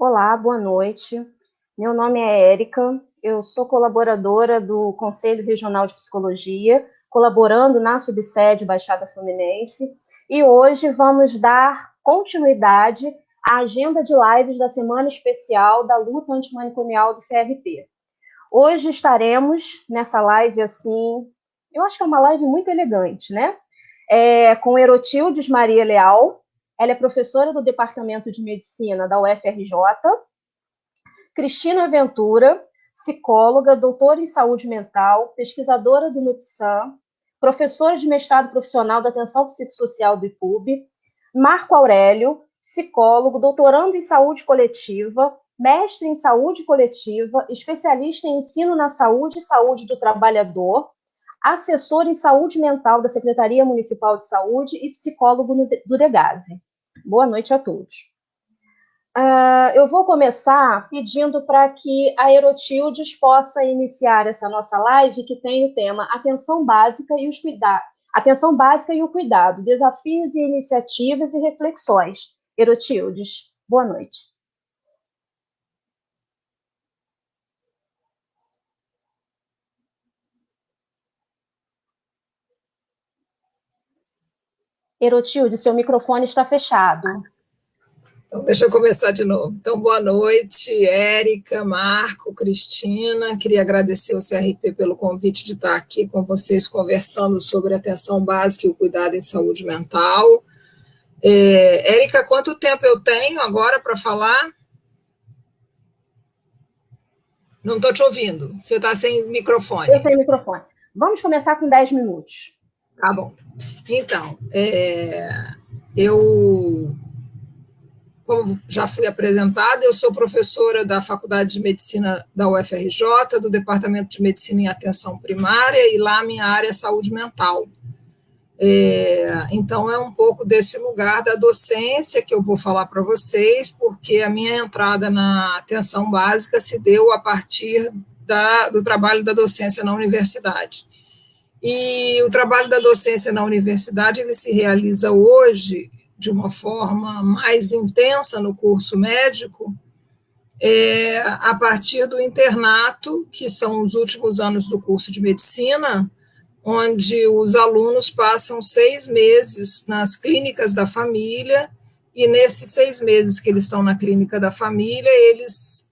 Olá, boa noite. Meu nome é Érica, eu sou colaboradora do Conselho Regional de Psicologia, colaborando na subsede Baixada Fluminense, e hoje vamos dar continuidade à agenda de lives da Semana Especial da Luta Antimanicomial do CRP. Hoje estaremos nessa live assim, eu acho que é uma live muito elegante, né? Com Erotildes Maria Leal, ela é professora do Departamento de Medicina da UFRJ. Cristina Ventura, psicóloga, doutora em saúde mental, pesquisadora do NUPSAM, professora de mestrado profissional da atenção psicossocial do IPUB. Marco Aurélio, psicólogo, doutorando em saúde coletiva, mestre em saúde coletiva, especialista em ensino na saúde e saúde do trabalhador, assessor em saúde mental da Secretaria Municipal de Saúde e psicólogo do DEGASE. Boa noite a todos. Eu vou começar pedindo para que a Erotildes possa iniciar essa nossa live, que tem o tema Atenção Básica e Atenção Básica e o Cuidado, Desafios e Iniciativas e Reflexões. Erotildes, boa noite. Erotildes, seu microfone está fechado. Então, deixa eu começar de novo. Então, boa noite, Érica, Marco, Cristina. Queria agradecer ao CRP pelo convite de estar aqui com vocês conversando sobre atenção básica e o cuidado em saúde mental. Érica, quanto tempo eu tenho agora para falar? Não estou te ouvindo. Você está sem microfone. Eu sem microfone. Vamos começar com 10 minutos. Tá bom. Então, eu... Como já fui apresentada, eu sou professora da Faculdade de Medicina da UFRJ, do Departamento de Medicina em Atenção Primária, e lá minha área é saúde mental. Então, é um pouco desse lugar da docência que eu vou falar para vocês, porque a minha entrada na atenção básica se deu a partir do trabalho da docência na universidade. E o trabalho da docência na universidade, ele se realiza hoje de uma forma mais intensa no curso médico, a partir do internato, que são os últimos anos do curso de medicina, onde os alunos passam 6 meses nas clínicas da família, e nesses 6 meses que eles estão na clínica da família, eles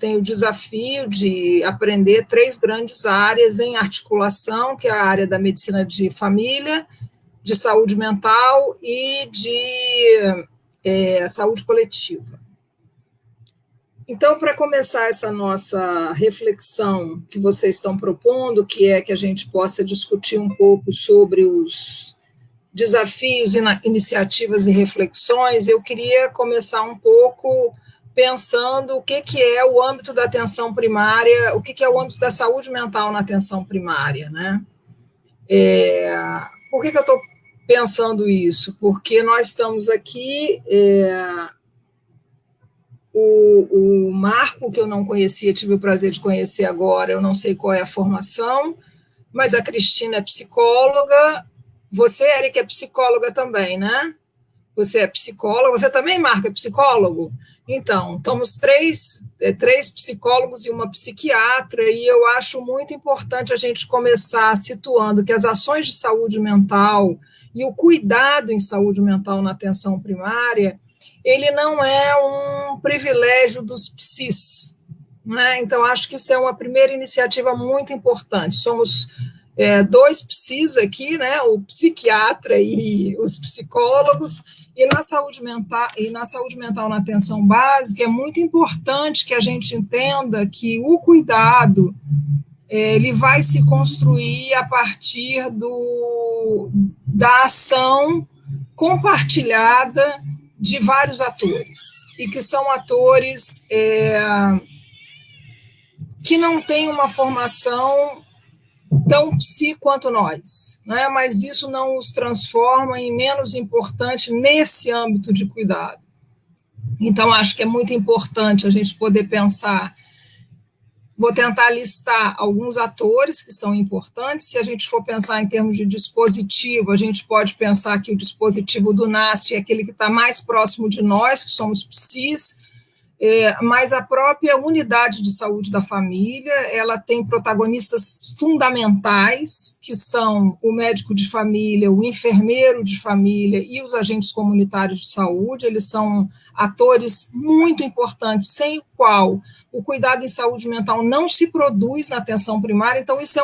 têm o desafio de aprender 3 grandes áreas em articulação, que é a área da medicina de família, de saúde mental e de saúde coletiva. Então, para começar essa nossa reflexão que vocês estão propondo, que é que a gente possa discutir um pouco sobre os desafios, iniciativas e reflexões, eu queria começar um pouco pensando o que é o âmbito da atenção primária, o que é o âmbito da saúde mental na atenção primária, né? Por que eu estou pensando isso? Porque nós estamos aqui, o Marco, que eu não conhecia, tive o prazer de conhecer agora, eu não sei qual é a formação, mas a Cristina é psicóloga, você, Érica, é psicóloga também, né? Você é psicóloga, você também, Marco, é psicólogo? Então, estamos três psicólogos e uma psiquiatra, e eu acho muito importante a gente começar situando que as ações de saúde mental e o cuidado em saúde mental na atenção primária, ele não é um privilégio dos psis, né? Então, acho que isso é uma primeira iniciativa muito importante. Somos 2 psis aqui, né? O psiquiatra e os psicólogos, e na saúde mental na atenção básica é muito importante que a gente entenda que o cuidado ele vai se construir a partir da ação compartilhada de vários atores, e que são atores que não têm uma formação tão psi quanto nós, né? Mas isso não os transforma em menos importante nesse âmbito de cuidado. Então, acho que é muito importante a gente poder pensar Vou tentar listar alguns atores que são importantes. Se a gente for pensar em termos de dispositivo, a gente pode pensar que o dispositivo do NASF é aquele que está mais próximo de nós, que somos PSIs, mas a própria unidade de saúde da família, ela tem protagonistas fundamentais, que são o médico de família, o enfermeiro de família e os agentes comunitários de saúde. Eles são atores muito importantes, sem o qual o cuidado em saúde mental não se produz na atenção primária. Então, isso é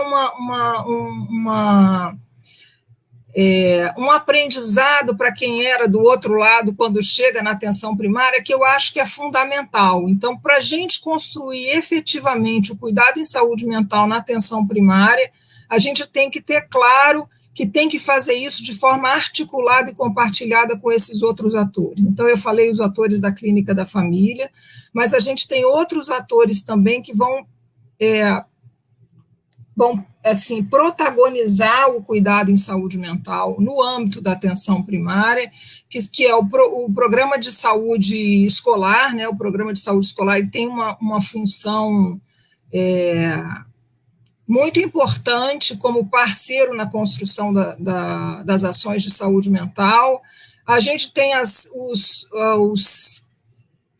um aprendizado para quem era do outro lado quando chega na atenção primária, que eu acho que é fundamental. Então, para a gente construir efetivamente o cuidado em saúde mental na atenção primária, a gente tem que ter claro que tem que fazer isso de forma articulada e compartilhada com esses outros atores. Então, eu falei os atores da clínica da família, mas a gente tem outros atores também que vão assim, protagonizar o cuidado em saúde mental no âmbito da atenção primária, que é o programa de saúde escolar, né? O programa de saúde escolar ele tem uma função muito importante como parceiro na construção das ações de saúde mental. A gente tem a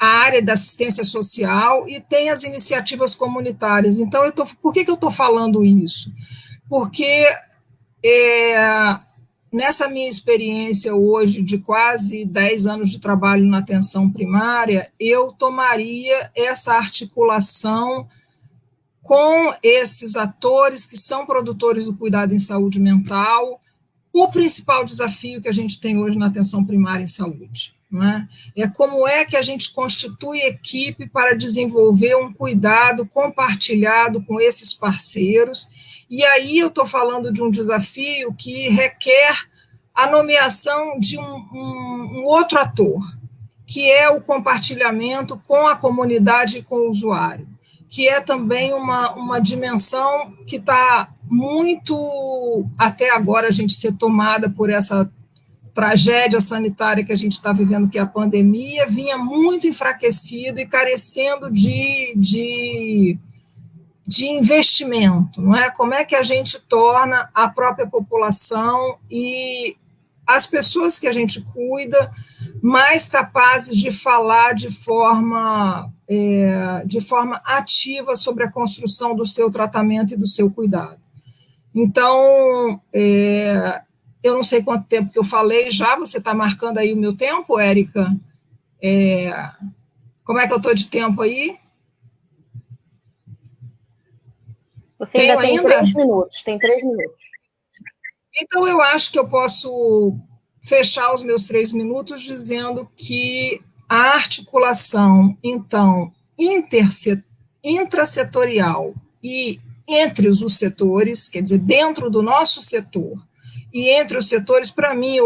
área da assistência social e tem as iniciativas comunitárias. Então, por que eu estou falando isso? Porque nessa minha experiência hoje de quase 10 anos de trabalho na atenção primária, eu tomaria essa articulação com esses atores que são produtores do cuidado em saúde mental, o principal desafio que a gente tem hoje na atenção primária em saúde. Não é? Como é que a gente constitui equipe para desenvolver um cuidado compartilhado com esses parceiros, e aí eu estou falando de um desafio que requer a nomeação de um outro ator, que é o compartilhamento com a comunidade e com o usuário, que é também uma dimensão que está muito, até agora, a gente ser tomada por essa tragédia sanitária que a gente está vivendo, que é a pandemia, vinha muito enfraquecido e carecendo de investimento, não é? Como é que a gente torna a própria população e as pessoas que a gente cuida mais capazes de falar de forma ativa sobre a construção do seu tratamento e do seu cuidado. Então, eu não sei quanto tempo que eu falei já, você está marcando aí o meu tempo, Érica? Como é que eu estou de tempo aí? Você ainda tem 3 minutos, tem 3 minutos. Então, eu acho que eu posso fechar os meus 3 minutos dizendo que a articulação, então, intrasetorial e entre os setores, quer dizer, dentro do nosso setor e entre os setores, para mim,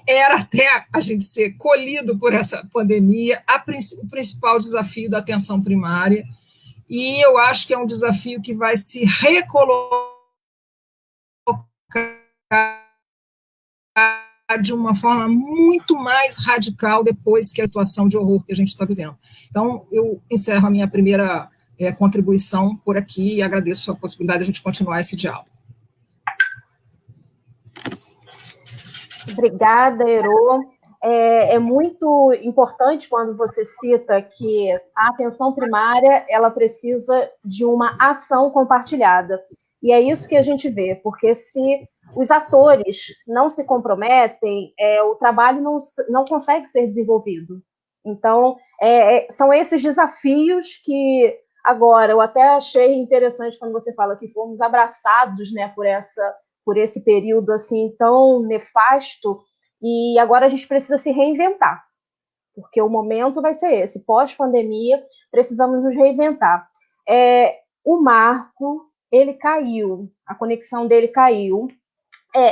era até a gente ser colhido por essa pandemia, o principal desafio da atenção primária, e eu acho que é um desafio que vai se recolocar de uma forma muito mais radical depois que a situação de horror que a gente está vivendo. Então, eu encerro a minha primeira contribuição por aqui e agradeço a possibilidade de a gente continuar esse diálogo. Obrigada, Herô. É muito importante quando você cita que a atenção primária ela precisa de uma ação compartilhada. E é isso que a gente vê, porque se os atores não se comprometem, o trabalho não consegue ser desenvolvido. Então, são esses desafios que, agora, eu até achei interessante quando você fala que fomos abraçados, né, por esse período assim tão nefasto, e agora a gente precisa se reinventar, porque o momento vai ser esse, pós-pandemia, precisamos nos reinventar. O Marco, ele caiu, a conexão dele caiu.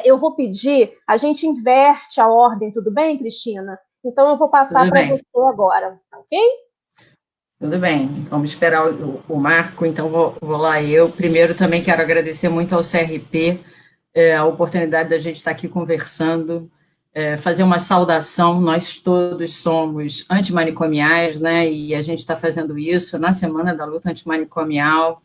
Eu vou pedir, a gente inverte a ordem, tudo bem, Cristina? Então eu vou passar para você agora, ok? Tudo bem, vamos esperar o Marco, então vou lá eu. Primeiro também quero agradecer muito ao CRP, a oportunidade da gente estar aqui conversando. fazer uma saudação. Nós todos somos antimanicomiais, né? E a gente está fazendo isso na Semana da Luta Antimanicomial.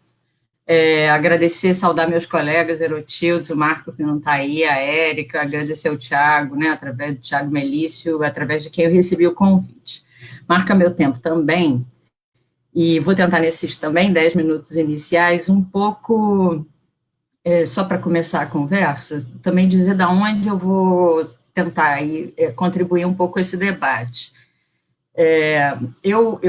Agradecer, saudar meus colegas Erotildes, o Marco, que não está aí, a Érica, agradecer ao Tiago, né, através do Tiago Melício, através de quem eu recebi o convite. Marca meu tempo também, e vou tentar nesses também 10 minutos iniciais, um pouco, só para começar a conversa, também dizer da onde eu vou tentar aí, contribuir um pouco com esse debate. Eu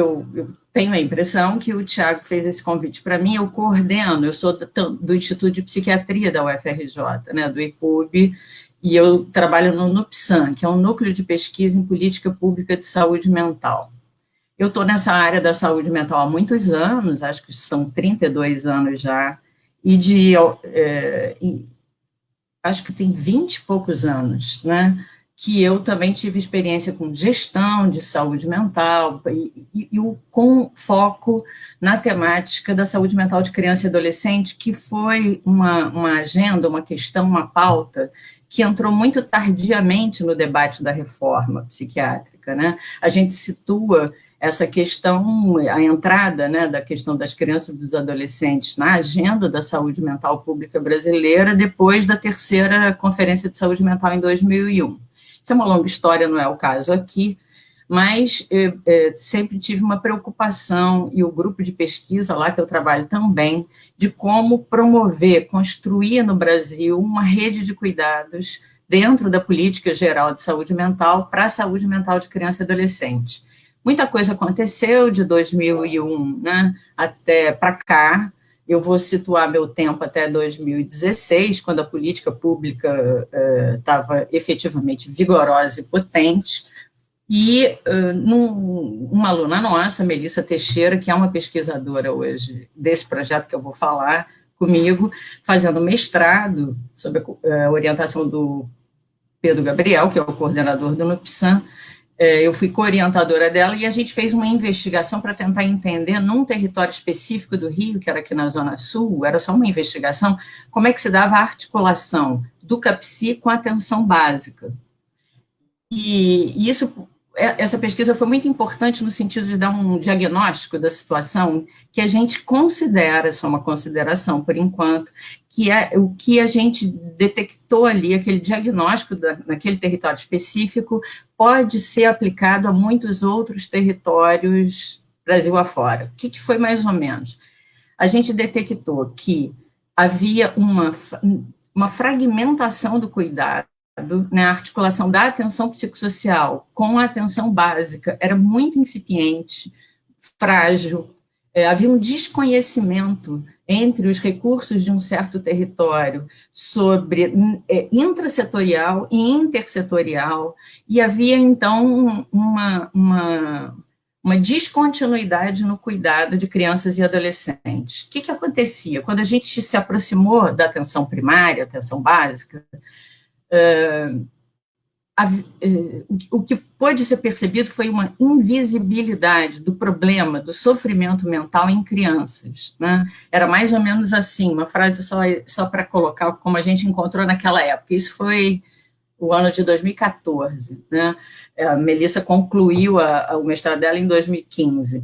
tenho a impressão que o Tiago fez esse convite para mim, eu coordeno, eu sou do Instituto de Psiquiatria da UFRJ, né, do IPUB, e eu trabalho no NUPSAM, que é um núcleo de pesquisa em política pública de saúde mental. Eu estou nessa área da saúde mental há muitos anos, acho que são 32 anos já, e acho que tem 20 e poucos anos, né, que eu também tive experiência com gestão de saúde mental, com foco na temática da saúde mental de criança e adolescente, que foi uma agenda, uma questão, uma pauta, que entrou muito tardiamente no debate da reforma psiquiátrica, né? A gente situa essa questão, a entrada, né, da questão das crianças e dos adolescentes na agenda da saúde mental pública brasileira, depois da terceira Conferência de Saúde Mental em 2001. Isso é uma longa história, não é o caso aqui, mas sempre tive uma preocupação, e o grupo de pesquisa lá que eu trabalho também, de como promover, construir no Brasil uma rede de cuidados dentro da política geral de saúde mental para a saúde mental de criança e adolescente. Muita coisa aconteceu de 2001, né, até para cá. Eu vou situar meu tempo até 2016, quando a política pública estava efetivamente vigorosa e potente, e uma aluna nossa, Melissa Teixeira, que é uma pesquisadora hoje desse projeto que eu vou falar comigo, fazendo mestrado, sob a orientação do Pedro Gabriel, que é o coordenador do NUPSAM, eu fui co-orientadora dela, e a gente fez uma investigação para tentar entender, num território específico do Rio, que era aqui na Zona Sul, era só uma investigação, como é que se dava a articulação do CAPSI com a atenção básica. E essa pesquisa foi muito importante no sentido de dar um diagnóstico da situação que a gente considera, só uma consideração por enquanto, que é o que a gente detectou ali, aquele diagnóstico naquele território específico, pode ser aplicado a muitos outros territórios Brasil afora. O que foi mais ou menos? A gente detectou que havia uma fragmentação do cuidado, né, a articulação da atenção psicossocial com a atenção básica era muito incipiente, frágil, havia um desconhecimento entre os recursos de um certo território sobre intrasetorial e intersetorial, e havia, então, uma descontinuidade no cuidado de crianças e adolescentes. O que acontecia? Quando a gente se aproximou da atenção primária, atenção básica, o que pôde ser percebido foi uma invisibilidade do problema do sofrimento mental em crianças, né? Era mais ou menos assim, uma frase só para colocar como a gente encontrou naquela época. Isso foi o ano de 2014, né? A Melissa concluiu o mestrado dela em 2015.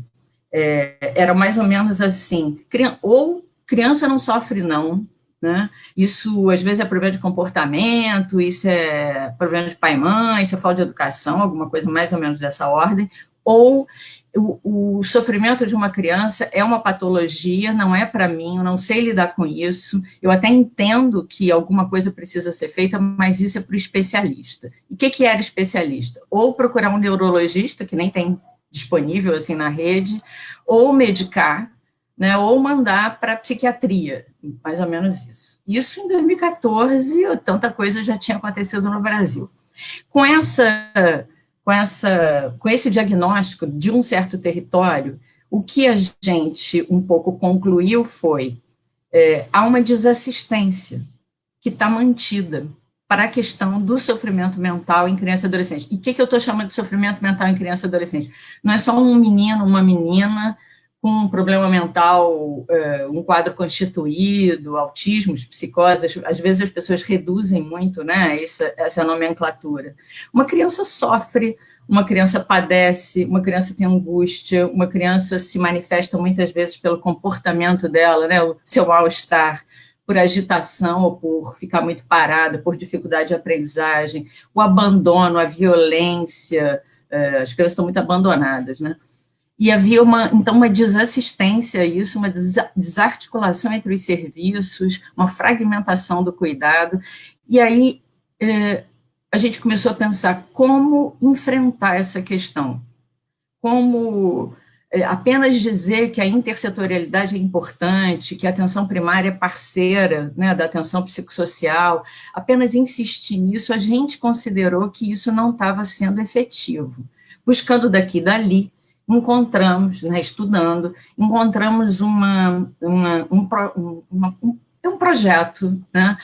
Era mais ou menos assim, ou criança não sofre não, né? Isso, às vezes, é problema de comportamento, isso é problema de pai e mãe, isso é falta de educação, alguma coisa mais ou menos dessa ordem, ou o sofrimento de uma criança é uma patologia, não é para mim, eu não sei lidar com isso, eu até entendo que alguma coisa precisa ser feita, mas isso é para o especialista. E o que era especialista? Ou procurar um neurologista, que nem tem disponível assim na rede, ou medicar, né, ou mandar para a psiquiatria, mais ou menos isso. Isso em 2014, tanta coisa já tinha acontecido no Brasil. Com esse diagnóstico de um certo território, o que a gente um pouco concluiu foi há uma desassistência que está mantida para a questão do sofrimento mental em criança e adolescente. E o que eu estou chamando de sofrimento mental em criança e adolescente? Não é só um menino, uma menina com um problema mental, um quadro constituído, autismos, psicoses, às vezes as pessoas reduzem muito, né, essa nomenclatura. Uma criança sofre, uma criança padece, uma criança tem angústia, uma criança se manifesta muitas vezes pelo comportamento dela, né, o seu mal-estar, por agitação ou por ficar muito parada, por dificuldade de aprendizagem, o abandono, a violência, as crianças estão muito abandonadas, né? E havia então uma desassistência a isso, uma desarticulação entre os serviços, uma fragmentação do cuidado, e aí a gente começou a pensar como enfrentar essa questão, como apenas dizer que a intersetorialidade é importante, que a atenção primária é parceira, né, da atenção psicossocial, apenas insistir nisso, a gente considerou que isso não estava sendo efetivo. Buscando daqui e dali, encontramos, né, estudando, encontramos um projeto, né,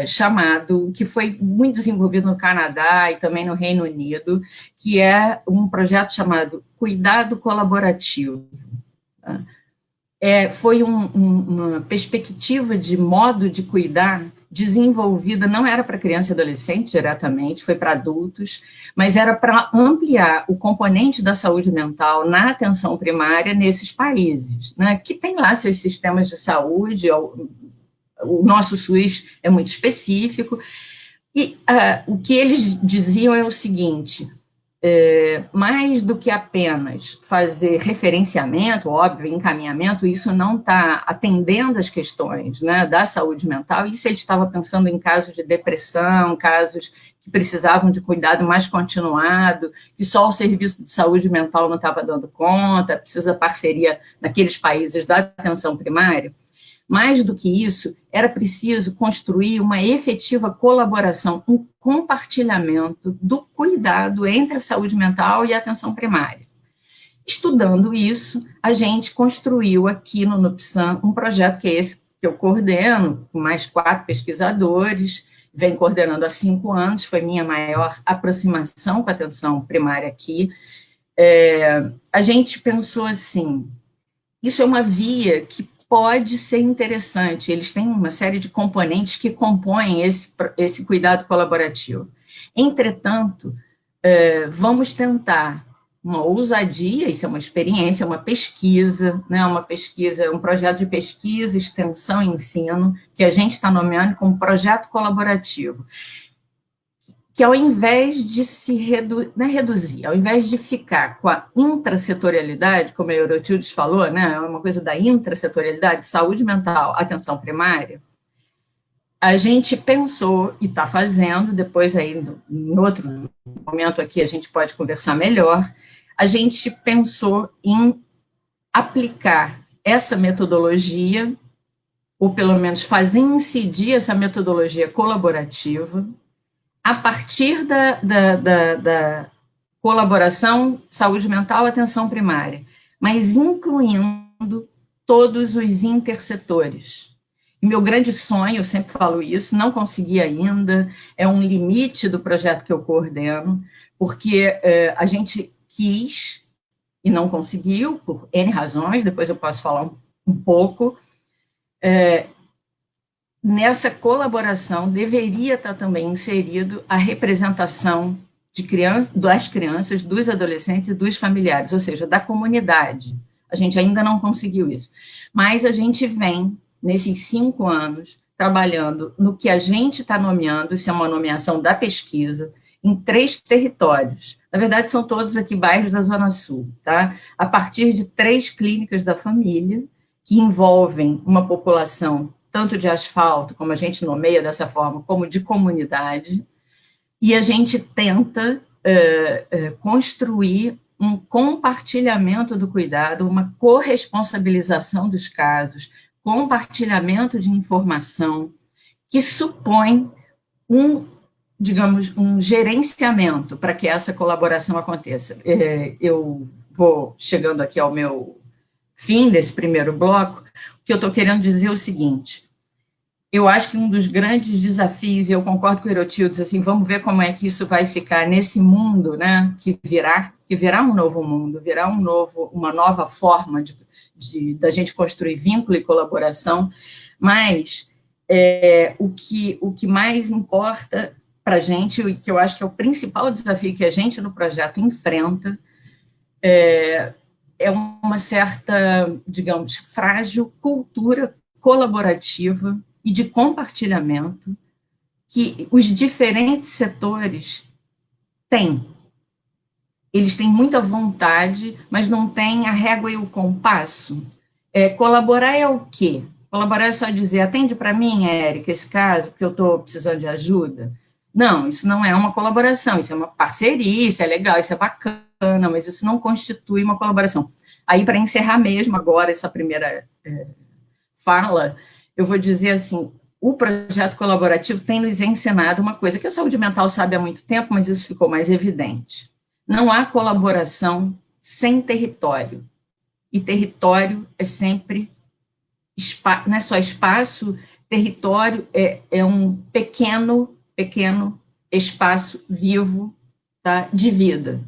chamado, que foi muito desenvolvido no Canadá e também no Reino Unido, que é um projeto chamado Cuidado Colaborativo. Tá? Foi uma perspectiva de modo de cuidar desenvolvida, não era para criança e adolescente diretamente, foi para adultos, mas era para ampliar o componente da saúde mental na atenção primária nesses países, né, que tem lá seus sistemas de saúde, o nosso SUS é muito específico, e o que eles diziam é o seguinte: mais do que apenas fazer referenciamento, óbvio, encaminhamento, isso não está atendendo as questões, né, da saúde mental. Isso ele estava pensando em casos de depressão, casos que precisavam de cuidado mais continuado, que só o serviço de saúde mental não estava dando conta, precisa parceria naqueles países da atenção primária. Mais do que isso, era preciso construir uma efetiva colaboração, um compartilhamento do cuidado entre a saúde mental e a atenção primária. Estudando isso, a gente construiu aqui no NUPSAM um projeto que é esse que eu coordeno, com mais 4 pesquisadores, venho coordenando há 5 anos, foi minha maior aproximação com a atenção primária aqui. A gente pensou assim, isso é uma via que pode ser interessante, eles têm uma série de componentes que compõem esse cuidado colaborativo. Entretanto, vamos tentar uma ousadia, isso é uma experiência, uma pesquisa, né, um projeto de pesquisa, extensão e ensino, que a gente está nomeando como projeto colaborativo, que ao invés de se reduzir, ao invés de ficar com a intrasetorialidade, como a Eurotildes falou, né, é uma coisa da intrasetorialidade, saúde mental, atenção primária, a gente pensou, e está fazendo, depois aí, em outro momento aqui a gente pode conversar melhor, a gente pensou em aplicar essa metodologia, ou pelo menos fazer incidir essa metodologia colaborativa, a partir da colaboração saúde mental, atenção primária, mas incluindo todos os intersetores. E meu grande sonho, eu sempre falo isso, não consegui ainda, é um limite do projeto que eu coordeno, porque a gente quis e não conseguiu, por N razões, depois eu posso falar um pouco. Nessa colaboração deveria estar também inserido a representação das crianças, dos adolescentes e dos familiares, ou seja, da comunidade. A gente ainda não conseguiu isso. Mas a gente vem, nesses 5 anos, trabalhando no que a gente está nomeando, isso é uma nomeação da pesquisa, em 3 territórios. Na verdade, são todos aqui bairros da Zona Sul, tá? A partir de 3 clínicas da família, que envolvem uma população tanto de asfalto, como a gente nomeia dessa forma, como de comunidade, e a gente tenta construir um compartilhamento do cuidado, uma corresponsabilização dos casos, compartilhamento de informação, que supõe digamos, um gerenciamento para que essa colaboração aconteça. Eu vou chegando aqui ao meu fim desse primeiro bloco, o que eu estou querendo dizer é o seguinte: Eu acho que um dos grandes desafios, e eu concordo com o Herotildes, assim, vamos ver como é que isso vai ficar nesse mundo, né, que virá um novo mundo, virá uma nova forma da gente construir vínculo e colaboração, mas o que mais importa para a gente, e que eu acho que é o principal desafio que a gente no projeto enfrenta, é uma certa, digamos, frágil cultura colaborativa e de compartilhamento que os diferentes setores têm. Eles têm muita vontade, mas não têm a régua e o compasso. Colaborar é o quê? Colaborar é só dizer, atende para mim, Érica, esse caso, porque eu estou precisando de ajuda. Não, isso não é uma colaboração, isso é uma parceria, isso é legal, isso é bacana, mas isso não constitui uma colaboração. Aí, para encerrar mesmo agora essa primeira fala, eu vou dizer assim, o projeto colaborativo tem nos ensinado uma coisa que a saúde mental sabe há muito tempo, mas isso ficou mais evidente. Não há colaboração sem território. E território é sempre, não é só espaço, território é um pequeno espaço vivo, tá, de vida.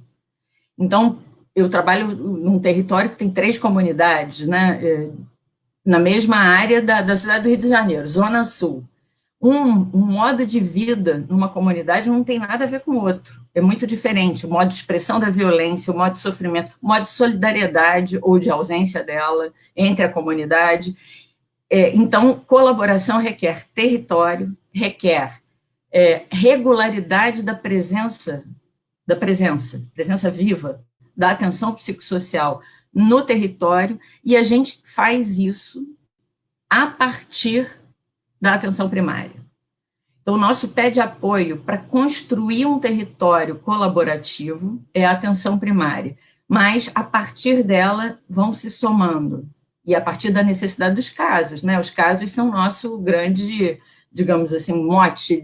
Então, eu trabalho num território que tem 3 comunidades, né, na mesma área da cidade do Rio de Janeiro, Zona Sul. Um modo de vida numa comunidade não tem nada a ver com o outro. É muito diferente. O modo de expressão da violência, o modo de sofrimento, o modo de solidariedade ou de ausência dela entre a comunidade. Então, colaboração requer território, requer regularidade da presença viva, da atenção psicossocial no território, e a gente faz isso a partir da atenção primária. Então, o nosso pé de apoio para construir um território colaborativo é a atenção primária, mas a partir dela vão se somando, e a partir da necessidade dos casos, né? Os casos são nosso grande, digamos assim, mote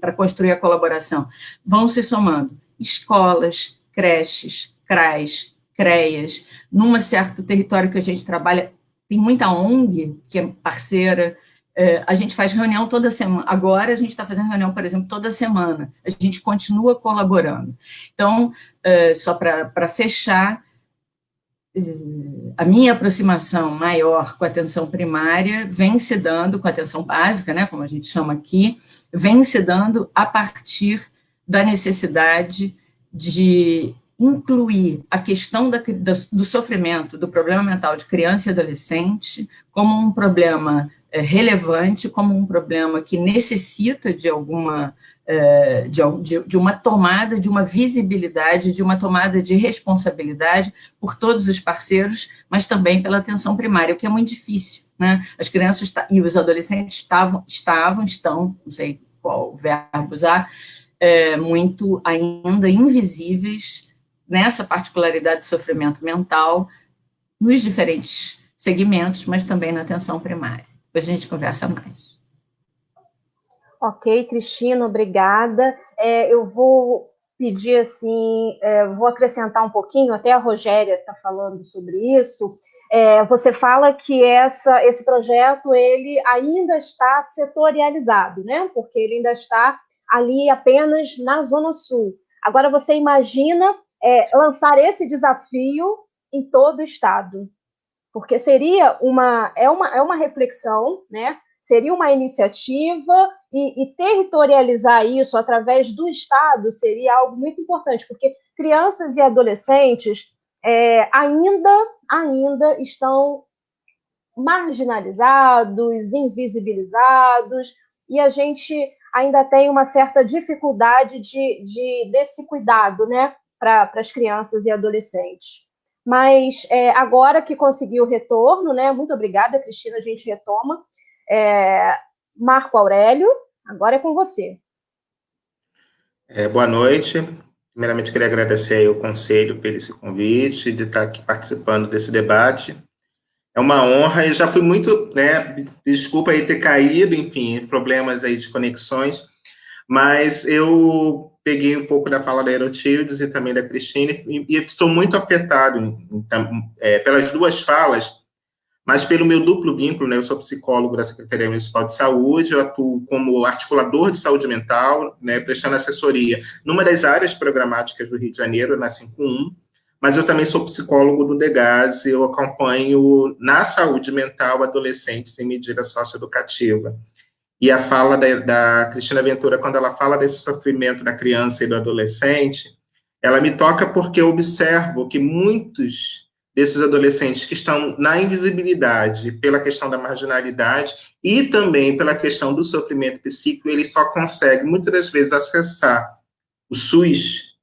para construir a colaboração. Vão se somando escolas, creches, CRAs, CREAs, num certo território que a gente trabalha, tem muita ONG que é parceira. A gente faz reunião toda semana. Agora a gente está fazendo reunião, por exemplo, toda semana. A gente continua colaborando. Então, só para fechar, a minha aproximação maior com a atenção primária vem se dando, com a atenção básica, né, como a gente chama aqui, vem se dando a partir da necessidade de incluir a questão do sofrimento, do problema mental de criança e adolescente como um problema relevante, como um problema que necessita de alguma de uma tomada, de uma visibilidade, de uma tomada de responsabilidade por todos os parceiros, mas também pela atenção primária, o que é muito difícil, né? As crianças e os adolescentes estão, não sei qual verbo usar, muito ainda invisíveis nessa particularidade de sofrimento mental nos diferentes segmentos, mas também na atenção primária. Depois a gente conversa mais. Ok, Cristina, obrigada. Eu vou pedir assim, vou acrescentar um pouquinho, até a Rogéria está falando sobre isso. Você fala que esse projeto ele ainda está setorializado, né? Porque ele ainda está ali apenas na Zona Sul. Agora você imagina lançar esse desafio em todo o estado, porque seria uma reflexão, né? Seria uma iniciativa e territorializar isso através do Estado seria algo muito importante, porque crianças e adolescentes ainda estão marginalizados, invisibilizados, e a gente ainda tem uma certa dificuldade desse cuidado, né, para as crianças e adolescentes. Mas agora que conseguiu o retorno, né, muito obrigada, Cristina, a gente retoma. Marco Aurélio, agora é com você. Boa noite. Primeiramente, queria agradecer aí ao Conselho por esse convite, de estar aqui participando desse debate. É uma honra e já fui muito, né, desculpa aí ter caído, enfim, problemas aí de conexões, mas eu peguei um pouco da fala da Herotildes e também da Cristina e estou muito afetado pelas duas falas, mas pelo meu duplo vínculo, né, eu sou psicólogo da Secretaria Municipal de Saúde, eu atuo como articulador de saúde mental, né, prestando assessoria numa das áreas programáticas do Rio de Janeiro, na 51, mas eu também sou psicólogo do DEGAS, eu acompanho na saúde mental adolescentes em medida socioeducativa. E a fala da Cristina Ventura, quando ela fala desse sofrimento da criança e do adolescente, ela me toca porque eu observo que muitos desses adolescentes que estão na invisibilidade pela questão da marginalidade e também pela questão do sofrimento psíquico, eles só conseguem, muitas das vezes, acessar o SUS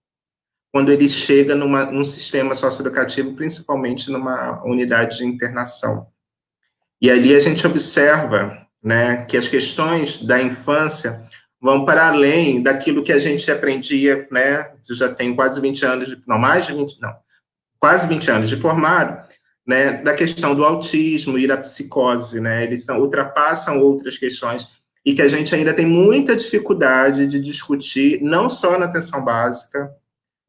quando ele chega num sistema socioeducativo, principalmente numa unidade de internação. E ali a gente observa, né, que as questões da infância vão para além daquilo que a gente aprendia, né, já tem quase 20 anos, quase 20 anos de formado, né, da questão do autismo e da psicose, né, eles ultrapassam outras questões e que a gente ainda tem muita dificuldade de discutir, não só na atenção básica,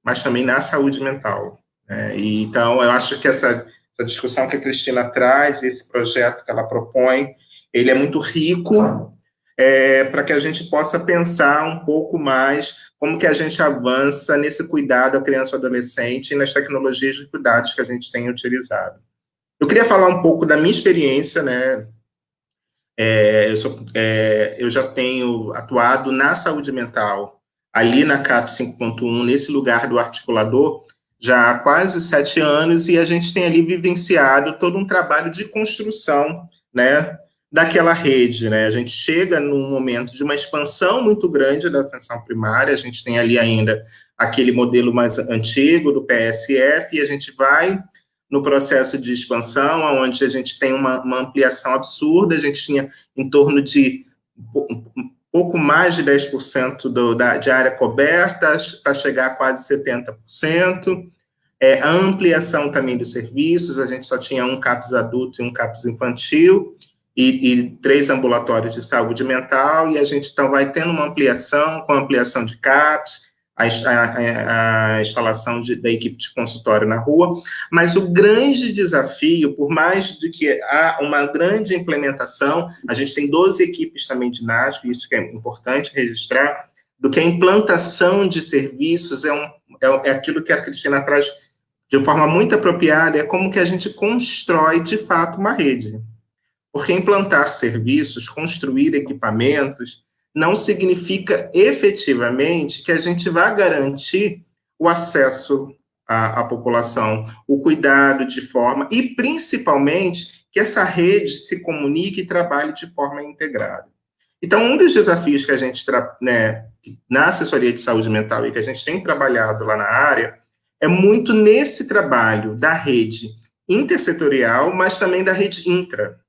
mas também na saúde mental. Né? E, então, eu acho que essa discussão que a Cristina traz, esse projeto que ela propõe, ele é muito rico para que a gente possa pensar um pouco mais como que a gente avança nesse cuidado à criança e ao adolescente e nas tecnologias de cuidados que a gente tem utilizado. Eu queria falar um pouco da minha experiência, né? Eu já tenho atuado na saúde mental, ali na CAP 5.1, nesse lugar do articulador, já há quase 7 anos, e a gente tem ali vivenciado todo um trabalho de construção, né, daquela rede, né? A gente chega num momento de uma expansão muito grande da atenção primária, a gente tem ali ainda aquele modelo mais antigo do PSF, e a gente vai no processo de expansão, onde a gente tem uma ampliação absurda, a gente tinha em torno de pouco mais de 10% de área coberta, para chegar a quase 70%. A ampliação também dos serviços, a gente só tinha um CAPS adulto e um CAPS infantil, e 3 ambulatórios de saúde mental, e a gente então vai tendo uma ampliação, com ampliação de CAPS, a instalação da equipe de consultório na rua, mas o grande desafio, por mais de que há uma grande implementação, a gente tem 12 equipes também de NASF, isso que é importante registrar, do que a implantação de serviços é aquilo que a Cristina traz de forma muito apropriada, é como que a gente constrói, de fato, uma rede. Porque implantar serviços, construir equipamentos, não significa efetivamente que a gente vai garantir o acesso à população, o cuidado de forma, e principalmente que essa rede se comunique e trabalhe de forma integrada. Então, um dos desafios que a gente, né, na assessoria de saúde mental e que a gente tem trabalhado lá na área, é muito nesse trabalho da rede intersetorial, mas também da rede intra.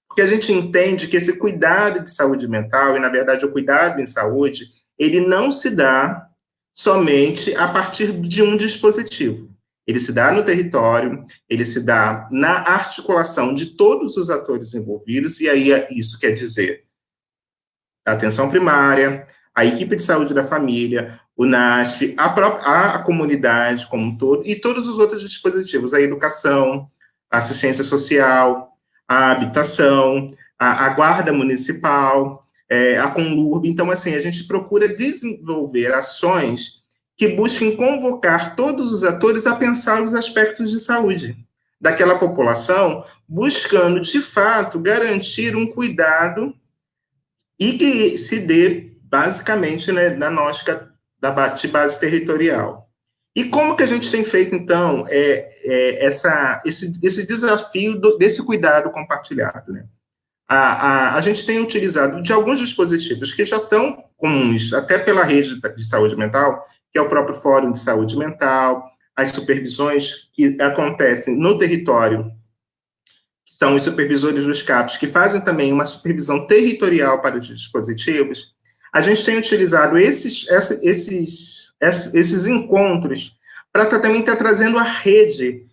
Porque a gente entende que esse cuidado de saúde mental, e na verdade o cuidado em saúde, ele não se dá somente a partir de um dispositivo. Ele se dá no território, ele se dá na articulação de todos os atores envolvidos, e aí isso quer dizer a atenção primária, a equipe de saúde da família, o NASF, a comunidade como um todo, e todos os outros dispositivos, a educação, a assistência social, a habitação, a guarda municipal, a Conlurb. Então, assim, a gente procura desenvolver ações que busquem convocar todos os atores a pensar os aspectos de saúde daquela população, buscando, de fato, garantir um cuidado e que se dê, basicamente, né, na lógica de base territorial. E como que a gente tem feito, então, esse desafio desse cuidado compartilhado? Né? A gente tem utilizado de alguns dispositivos que já são comuns, até pela rede de saúde mental, que é o próprio Fórum de Saúde Mental, as supervisões que acontecem no território, que são os supervisores dos CAPs, que fazem também uma supervisão territorial para os dispositivos. A gente tem utilizado esses encontros para também estar trazendo a rede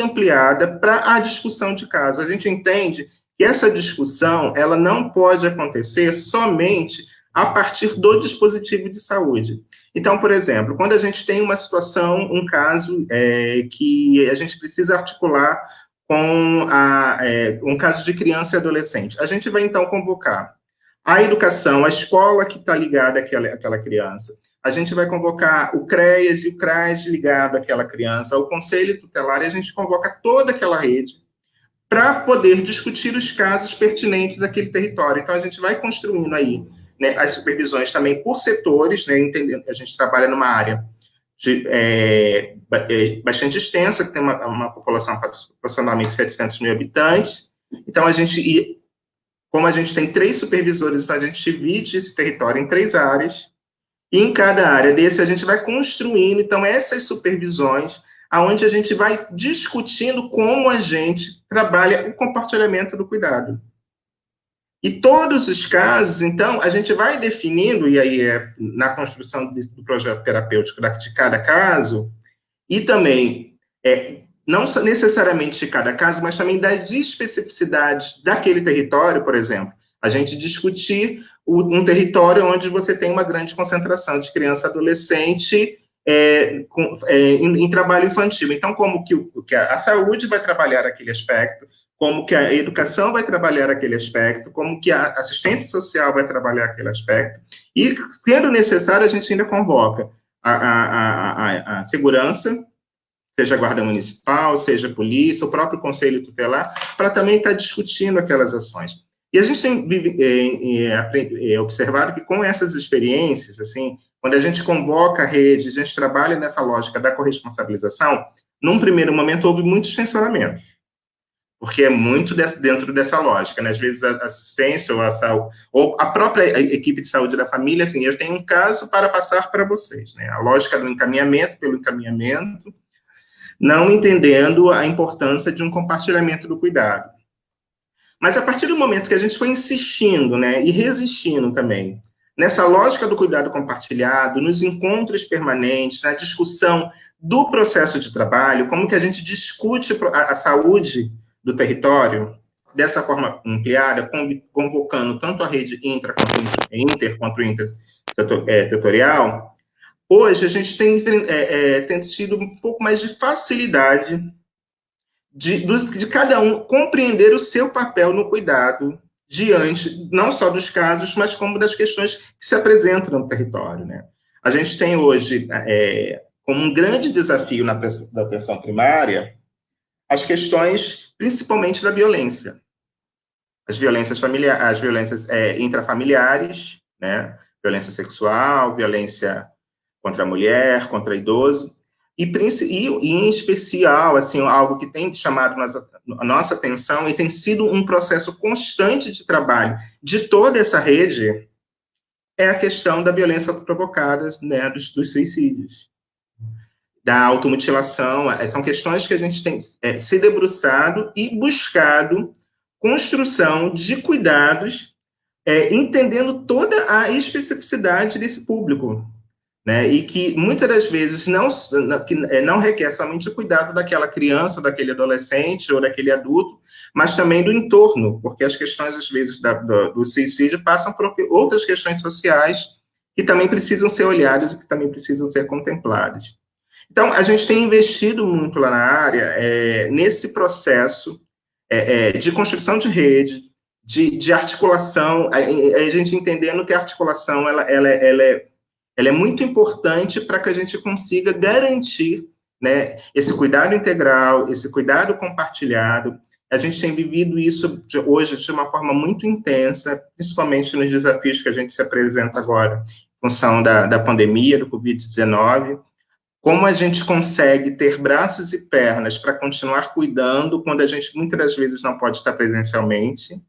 ampliada para a discussão de casos. A gente entende que essa discussão ela não pode acontecer somente a partir do dispositivo de saúde. Então, por exemplo, quando a gente tem uma situação, um caso que a gente precisa articular com um caso de criança e adolescente. A gente vai, então, convocar a educação, a escola que está ligada àquela criança. A gente vai convocar o CREAS e o CRAS ligado àquela criança, o Conselho Tutelar, e a gente convoca toda aquela rede para poder discutir os casos pertinentes daquele território. Então, a gente vai construindo aí, né, as supervisões também por setores, né, entendendo que a gente trabalha numa área bastante extensa, que tem uma população aproximadamente 700 mil habitantes. Então, como a gente tem 3 supervisores, então a gente divide esse território em 3 áreas, e em cada área desse a gente vai construindo, então, essas supervisões, aonde a gente vai discutindo como a gente trabalha o compartilhamento do cuidado. E todos os casos, então, a gente vai definindo, e aí na construção do projeto terapêutico de cada caso, e também, não necessariamente de cada caso, mas também das especificidades daquele território, por exemplo. A gente discutir um território onde você tem uma grande concentração de criança e adolescente em trabalho infantil. Então, como que a saúde vai trabalhar aquele aspecto, como que a educação vai trabalhar aquele aspecto, como que a assistência social vai trabalhar aquele aspecto, e, sendo necessário, a gente ainda convoca a segurança, seja a Guarda Municipal, seja a polícia, o próprio Conselho Tutelar, para também estar discutindo aquelas ações. E a gente tem observado que, com essas experiências, assim, quando a gente convoca a rede, a gente trabalha nessa lógica da corresponsabilização, num primeiro momento houve muitos tensionamentos, porque é muito dentro dessa lógica, né? Às vezes a assistência ou a própria equipe de saúde da família, assim, eu tenho um caso para passar para vocês, né? A lógica do encaminhamento pelo encaminhamento, não entendendo a importância de um compartilhamento do cuidado. Mas a partir do momento que a gente foi insistindo, né, e resistindo também, nessa lógica do cuidado compartilhado, nos encontros permanentes, na discussão do processo de trabalho, como que a gente discute a saúde do território, dessa forma ampliada, convocando tanto a rede inter quanto intersetorial, hoje a gente tem tido um pouco mais de facilidade de cada um compreender o seu papel no cuidado diante, não só dos casos, mas como das questões que se apresentam no território, né? A gente tem hoje, como um grande desafio na atenção primária, as questões, principalmente da violência. As violências intrafamiliares, né? Violência sexual, violência contra a mulher, contra idoso, e em especial, assim, algo que tem chamado a nossa atenção e tem sido um processo constante de trabalho de toda essa rede, é a questão da violência provocada, né, dos suicídios, da automutilação. São questões que a gente tem se debruçado e buscado construção de cuidados, entendendo toda a especificidade desse público, né, e que muitas das vezes não requer somente o cuidado daquela criança, daquele adolescente ou daquele adulto, mas também do entorno, porque as questões, às vezes, do suicídio passam por outras questões sociais que também precisam ser olhadas e que também precisam ser contempladas. Então, a gente tem investido muito lá na área, nesse processo de construção de rede, de articulação, a gente entendendo que a articulação ela é muito importante para que a gente consiga garantir, né, esse cuidado integral, esse cuidado compartilhado. A gente tem vivido isso hoje de uma forma muito intensa, principalmente nos desafios que a gente se apresenta agora, em função da pandemia, do Covid-19. Como a gente consegue ter braços e pernas para continuar cuidando quando a gente muitas das vezes não pode estar presencialmente.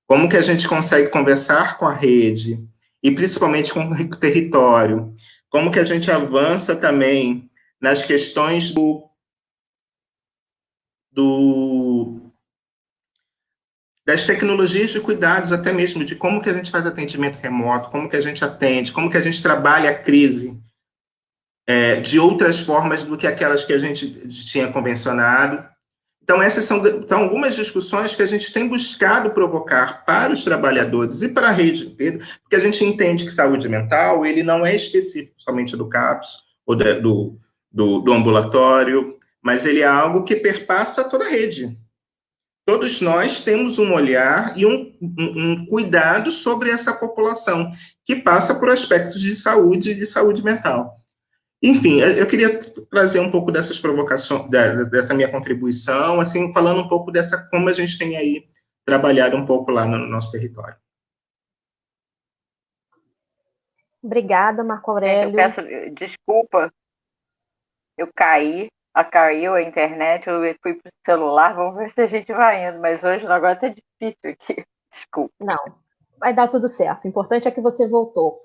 Como que a gente consegue conversar com a rede, e principalmente com o território, como que a gente avança também nas questões das tecnologias de cuidados, até mesmo de como que a gente faz atendimento remoto, como que a gente atende, como que a gente trabalha a crise de outras formas do que aquelas que a gente tinha convencionado. Então, essas são algumas discussões que a gente tem buscado provocar para os trabalhadores e para a rede inteira, porque a gente entende que saúde mental ele não é específico somente do CAPS ou do ambulatório, mas ele é algo que perpassa toda a rede. todos nós temos um olhar e um cuidado sobre essa população, que passa por aspectos de saúde e de saúde mental. Enfim, eu queria trazer um pouco dessas provocações, dessa minha contribuição, assim, falando um pouco dessa, como a gente tem aí trabalhado um pouco lá no nosso território. Obrigada, Marco Aurélio. Eu peço desculpa, caiu a internet, eu fui para o celular, vamos ver se a gente vai indo, mas hoje o negócio é difícil aqui, desculpa. Não, vai dar tudo certo, o importante é que você voltou.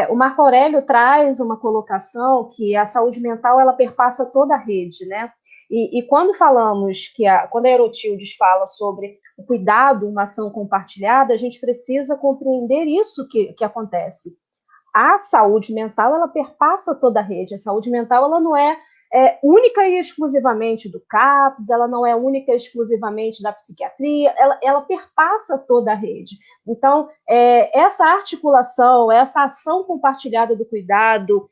O Marco Aurélio traz uma colocação que a saúde mental, ela perpassa toda a rede, né? E quando falamos quando a Aerotildes fala sobre o cuidado, uma ação compartilhada, a gente precisa compreender isso que acontece. A saúde mental, ela perpassa toda a rede. A saúde mental, ela não é única e exclusivamente do CAPS, ela não é única e exclusivamente da psiquiatria, ela perpassa toda a rede. Então, essa articulação, essa ação compartilhada do cuidado,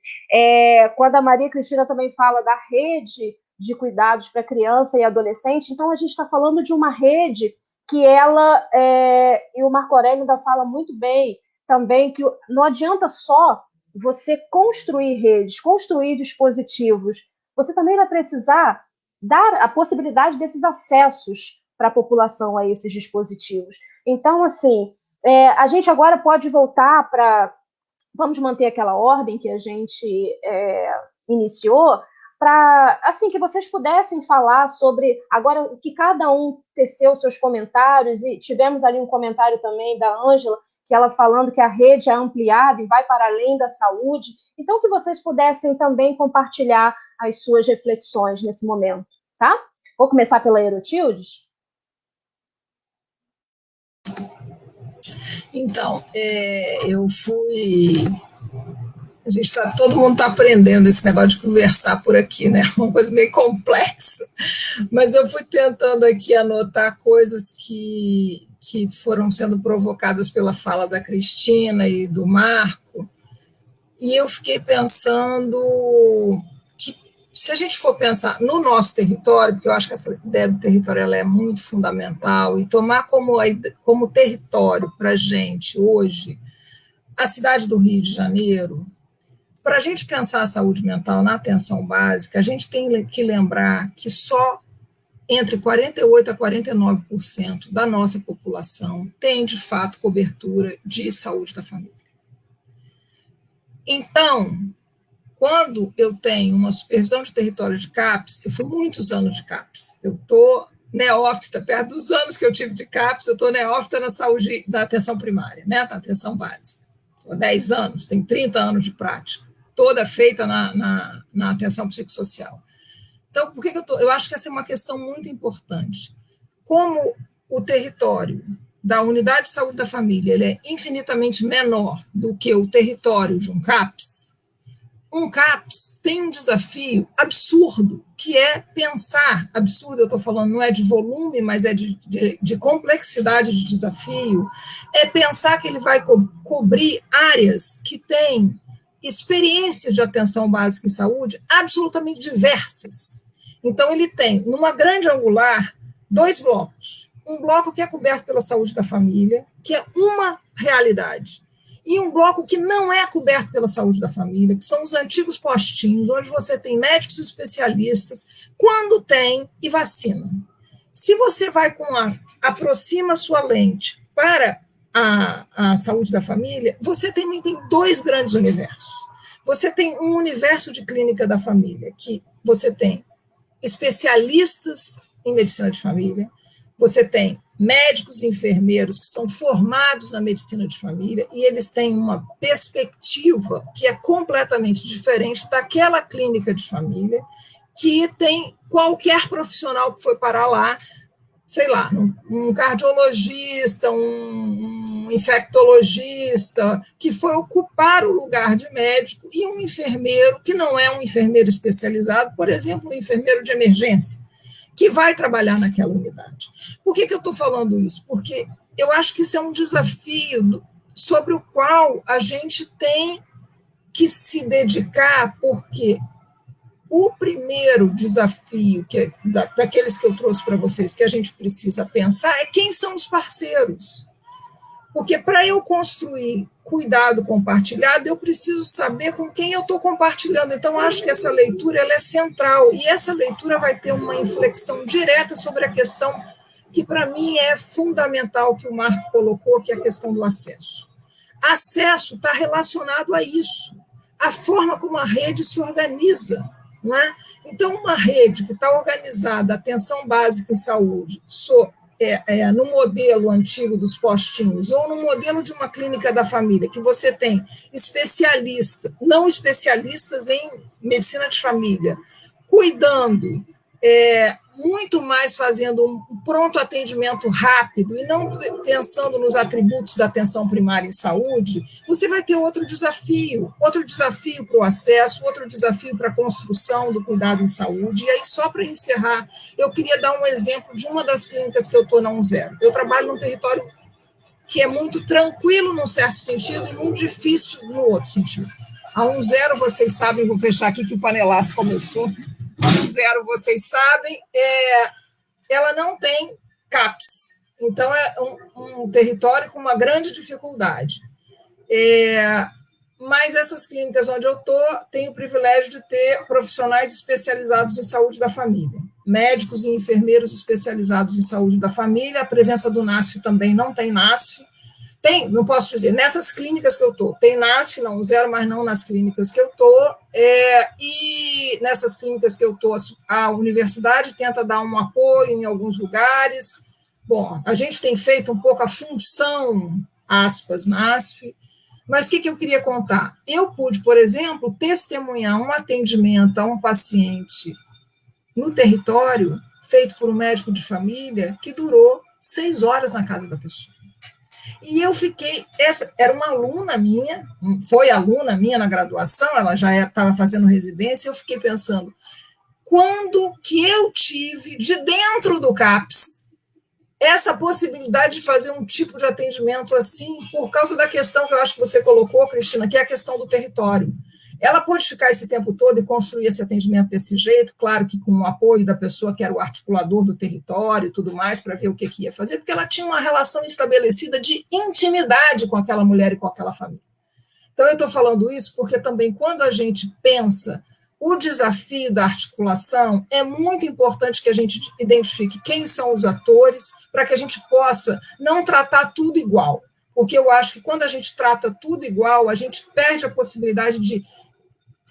quando a Maria Cristina também fala da rede de cuidados para criança e adolescente, então a gente está falando de uma rede que e o Marco Aurélio ainda fala muito bem também, que não adianta só você construir redes, construir dispositivos, você também vai precisar dar a possibilidade desses acessos para a população a esses dispositivos. Então, assim, a gente agora pode voltar vamos manter aquela ordem que a gente iniciou, para, assim, que vocês pudessem falar sobre, agora, o que cada um teceu seus comentários, e tivemos ali um comentário também da Ângela, que ela falando que a rede é ampliada e vai para além da saúde. Então, que vocês pudessem também compartilhar as suas reflexões nesse momento, tá? Vou começar pela Aerotildes. Então, todo mundo está aprendendo esse negócio de conversar por aqui, né? Uma coisa meio complexa. Mas eu fui tentando aqui anotar coisas que foram sendo provocadas pela fala da Cristina e do Marco, e eu fiquei pensando que, se a gente for pensar no nosso território, porque eu acho que essa ideia do território ela é muito fundamental, e tomar como território para a gente hoje a cidade do Rio de Janeiro, para a gente pensar a saúde mental na atenção básica, a gente tem que lembrar que só entre 48% a 49% da nossa população tem, de fato, cobertura de saúde da família. Então, quando eu tenho uma supervisão de território de CAPS, eu fui muitos anos de CAPS, eu estou neófita, perto dos anos que eu tive de CAPS, eu estou neófita na saúde da atenção primária, né, da atenção básica. Estou há 10 anos, tenho 30 anos de prática, toda feita na atenção psicossocial. Então, por que eu acho que essa é uma questão muito importante. Como o território da unidade de saúde da família ele é infinitamente menor do que o território de um CAPS tem um desafio absurdo, que é pensar, absurdo eu estou falando, não é de volume, mas é de complexidade de desafio, é pensar que ele vai cobrir áreas que têm experiências de atenção básica em saúde absolutamente diversas. Então, ele tem, numa grande angular, 2 blocos. Um bloco que é coberto pela saúde da família, que é uma realidade, e um bloco que não é coberto pela saúde da família, que são os antigos postinhos, onde você tem médicos especialistas, quando tem, e vacina. Se você vai aproxima a sua lente para a saúde da família, você também tem 2 grandes universos. Você tem um universo de clínica da família, que você tem especialistas em medicina de família, você tem médicos e enfermeiros que são formados na medicina de família e eles têm uma perspectiva que é completamente diferente daquela clínica de família que tem qualquer profissional que foi parar lá, sei lá, um cardiologista, um infectologista, que foi ocupar o lugar de médico, e um enfermeiro que não é um enfermeiro especializado, por exemplo, um enfermeiro de emergência, que vai trabalhar naquela unidade. Por que eu estou falando isso? Porque eu acho que isso é um desafio sobre o qual a gente tem que se dedicar, porque O primeiro desafio, daqueles que eu trouxe para vocês, que a gente precisa pensar, é quem são os parceiros. Porque para eu construir cuidado compartilhado, eu preciso saber com quem eu estou compartilhando. Então, acho que essa leitura ela é central, e essa leitura vai ter uma inflexão direta sobre a questão que, para mim, é fundamental, que o Marco colocou, que é a questão do acesso. Acesso está relacionado a isso, a forma como a rede se organiza, não é? Então, uma rede que está organizada, atenção básica em saúde, no modelo antigo dos postinhos, ou no modelo de uma clínica da família, que você tem especialistas, não especialistas em medicina de família, cuidando, muito mais fazendo um pronto atendimento rápido e não pensando nos atributos da atenção primária em saúde, você vai ter outro desafio para o acesso, outro desafio para a construção do cuidado em saúde. E aí, só para encerrar, eu queria dar um exemplo de uma das clínicas que eu estou na 10. Eu trabalho num território que é muito tranquilo num certo sentido e muito difícil no outro sentido. A 10, vocês sabem, vou fechar aqui que o panelaço começou. A 10, vocês sabem, ela não tem CAPS. Então, é um território com uma grande dificuldade. Mas essas clínicas onde eu estou, tenho o privilégio de ter profissionais especializados em saúde da família, médicos e enfermeiros especializados em saúde da família. A presença do NASF também não tem NASF. Tem, não posso dizer, nessas clínicas que eu estou, tem NASF, não 10, mas não nas clínicas que eu estou, e nessas clínicas que eu estou, a universidade tenta dar um apoio em alguns lugares. Bom, a gente tem feito um pouco a função, aspas, NASF, mas o que eu queria contar? Eu pude, por exemplo, testemunhar um atendimento a um paciente no território, feito por um médico de família, que durou 6 horas na casa da pessoa. E eu fiquei, essa era uma aluna minha, foi aluna minha na graduação, ela já estava fazendo residência, eu fiquei pensando, quando que eu tive, de dentro do CAPS, essa possibilidade de fazer um tipo de atendimento assim, por causa da questão que eu acho que você colocou, Cristina, que é a questão do território. Ela pôde ficar esse tempo todo e construir esse atendimento desse jeito, claro que com o apoio da pessoa que era o articulador do território e tudo mais, para ver o que ia fazer, porque ela tinha uma relação estabelecida de intimidade com aquela mulher e com aquela família. Então, eu estou falando isso porque também, quando a gente pensa o desafio da articulação, é muito importante que a gente identifique quem são os atores, para que a gente possa não tratar tudo igual. Porque eu acho que quando a gente trata tudo igual, a gente perde a possibilidade de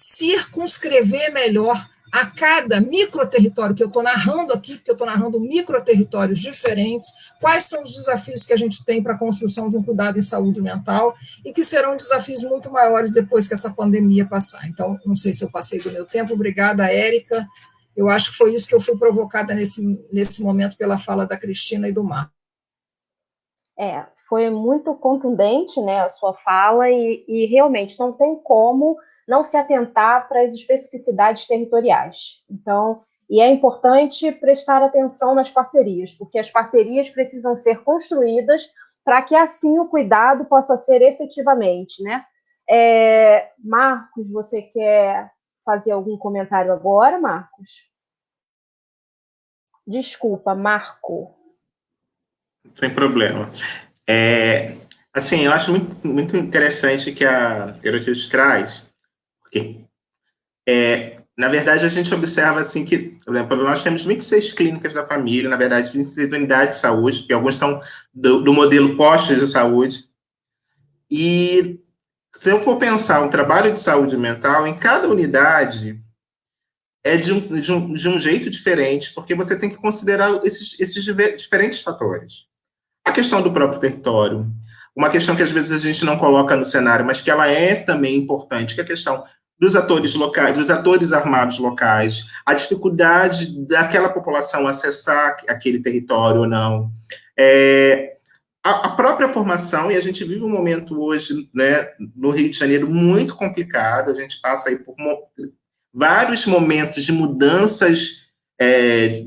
circunscrever melhor a cada microterritório que eu estou narrando aqui, porque eu estou narrando microterritórios diferentes, quais são os desafios que a gente tem para a construção de um cuidado em saúde mental, e que serão desafios muito maiores depois que essa pandemia passar. Então, não sei se eu passei do meu tempo. Obrigada, Érica. Eu acho que foi isso que eu fui provocada nesse momento pela fala da Cristina e do Marco. Foi muito contundente, né, a sua fala, e realmente não tem como não se atentar para as especificidades territoriais. Então, e é importante prestar atenção nas parcerias, porque as parcerias precisam ser construídas para que assim o cuidado possa ser efetivamente, né? Marcos, você quer fazer algum comentário agora, Marcos? Desculpa, Marco. Sem problema. Assim, eu acho muito, muito interessante que a Herodes traz, porque, na verdade, a gente observa assim que, por exemplo, nós temos 26 clínicas da família, na verdade, 26 unidades de saúde, que alguns são do modelo postos de saúde, e se eu for pensar um trabalho de saúde mental, em cada unidade é de um jeito diferente, porque você tem que considerar esses diferentes fatores. A questão do próprio território, uma questão que às vezes a gente não coloca no cenário, mas que ela é também importante, que é a questão dos atores locais, dos atores armados locais, a dificuldade daquela população acessar aquele território ou não. A própria formação, e a gente vive um momento hoje, né, no Rio de Janeiro muito complicado, a gente passa aí por vários momentos de mudanças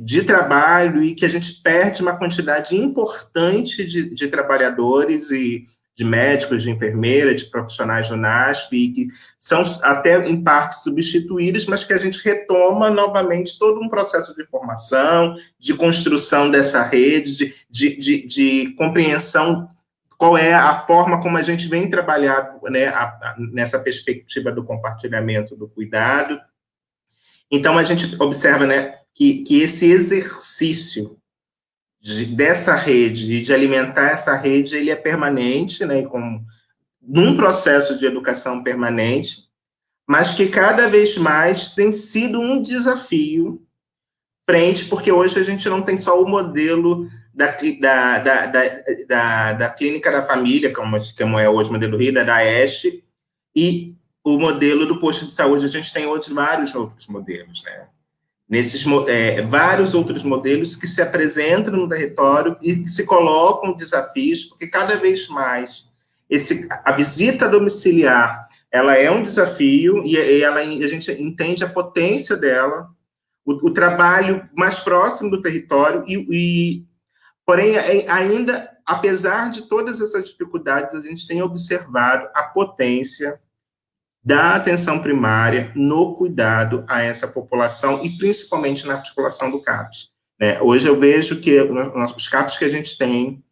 de trabalho, e que a gente perde uma quantidade importante de trabalhadores, e de médicos, de enfermeiras, de profissionais do NASF, e que são até, em parte, substituídos, mas que a gente retoma novamente todo um processo de formação, de construção dessa rede, de compreensão qual é a forma como a gente vem trabalhar, né, nessa perspectiva do compartilhamento do cuidado. Então, a gente observa, né, que esse exercício dessa rede e de alimentar essa rede, ele é permanente, né, num processo de educação permanente, mas que cada vez mais tem sido um desafio frente, porque hoje a gente não tem só o modelo da clínica da família, como é hoje o modelo Rio, da ESH, e o modelo do posto de saúde. A gente tem vários outros modelos, né? Vários outros modelos que se apresentam no território e que se colocam desafios, porque cada vez mais a visita domiciliar, ela é um desafio e a gente entende a potência dela, o trabalho mais próximo do território, porém, ainda, apesar de todas essas dificuldades, a gente tem observado a potência da atenção primária no cuidado a essa população e principalmente na articulação do CAPS. Né? Hoje eu vejo que os CAPS que a gente tem,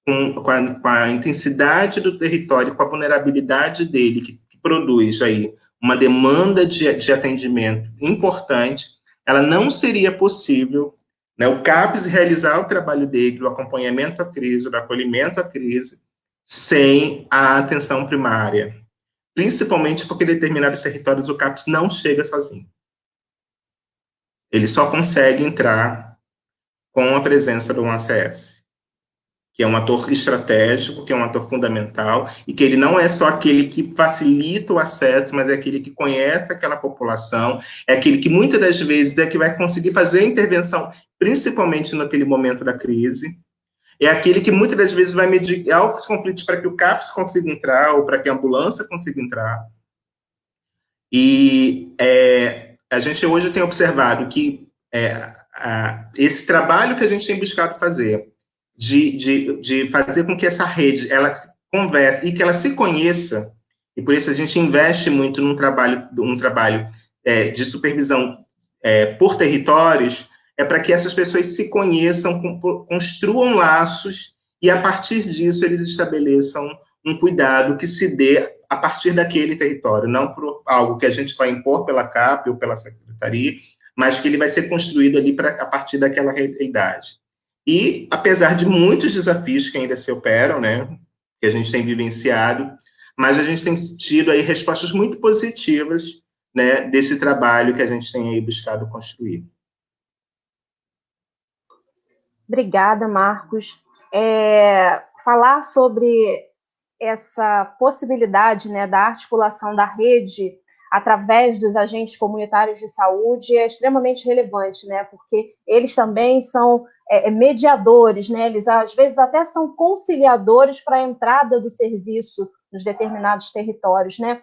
com a intensidade do território, com a vulnerabilidade dele, que produz aí uma demanda de atendimento importante, ela não seria possível, né, o CAPS realizar o trabalho dele, do acompanhamento à crise, do acolhimento à crise, sem a atenção primária. Principalmente porque em determinados territórios o CAPS não chega sozinho. Ele só consegue entrar com a presença do ACS, que é um ator estratégico, que é um ator fundamental, e que ele não é só aquele que facilita o acesso, mas é aquele que conhece aquela população, é aquele que muitas das vezes é que vai conseguir fazer a intervenção, principalmente naquele momento da crise, é aquele que muitas das vezes vai medir altos conflitos para que o CAPS consiga entrar, ou para que a ambulância consiga entrar. E a gente hoje tem observado que esse trabalho que a gente tem buscado fazer, de fazer com que essa rede ela converse e que ela se conheça, e por isso a gente investe muito num trabalho de supervisão por territórios, para que essas pessoas se conheçam, construam laços, e a partir disso eles estabeleçam um cuidado que se dê a partir daquele território, não por algo que a gente vai impor pela CAP ou pela secretaria, mas que ele vai ser construído ali a partir daquela realidade. E, apesar de muitos desafios que ainda se operam, né, que a gente tem vivenciado, mas a gente tem tido aí respostas muito positivas, né, desse trabalho que a gente tem aí buscado construir. Obrigada, Marcos. Falar sobre essa possibilidade, né, da articulação da rede através dos agentes comunitários de saúde é extremamente relevante, né, porque eles também são mediadores, né, eles às vezes até são conciliadores para a entrada do serviço nos determinados territórios, né.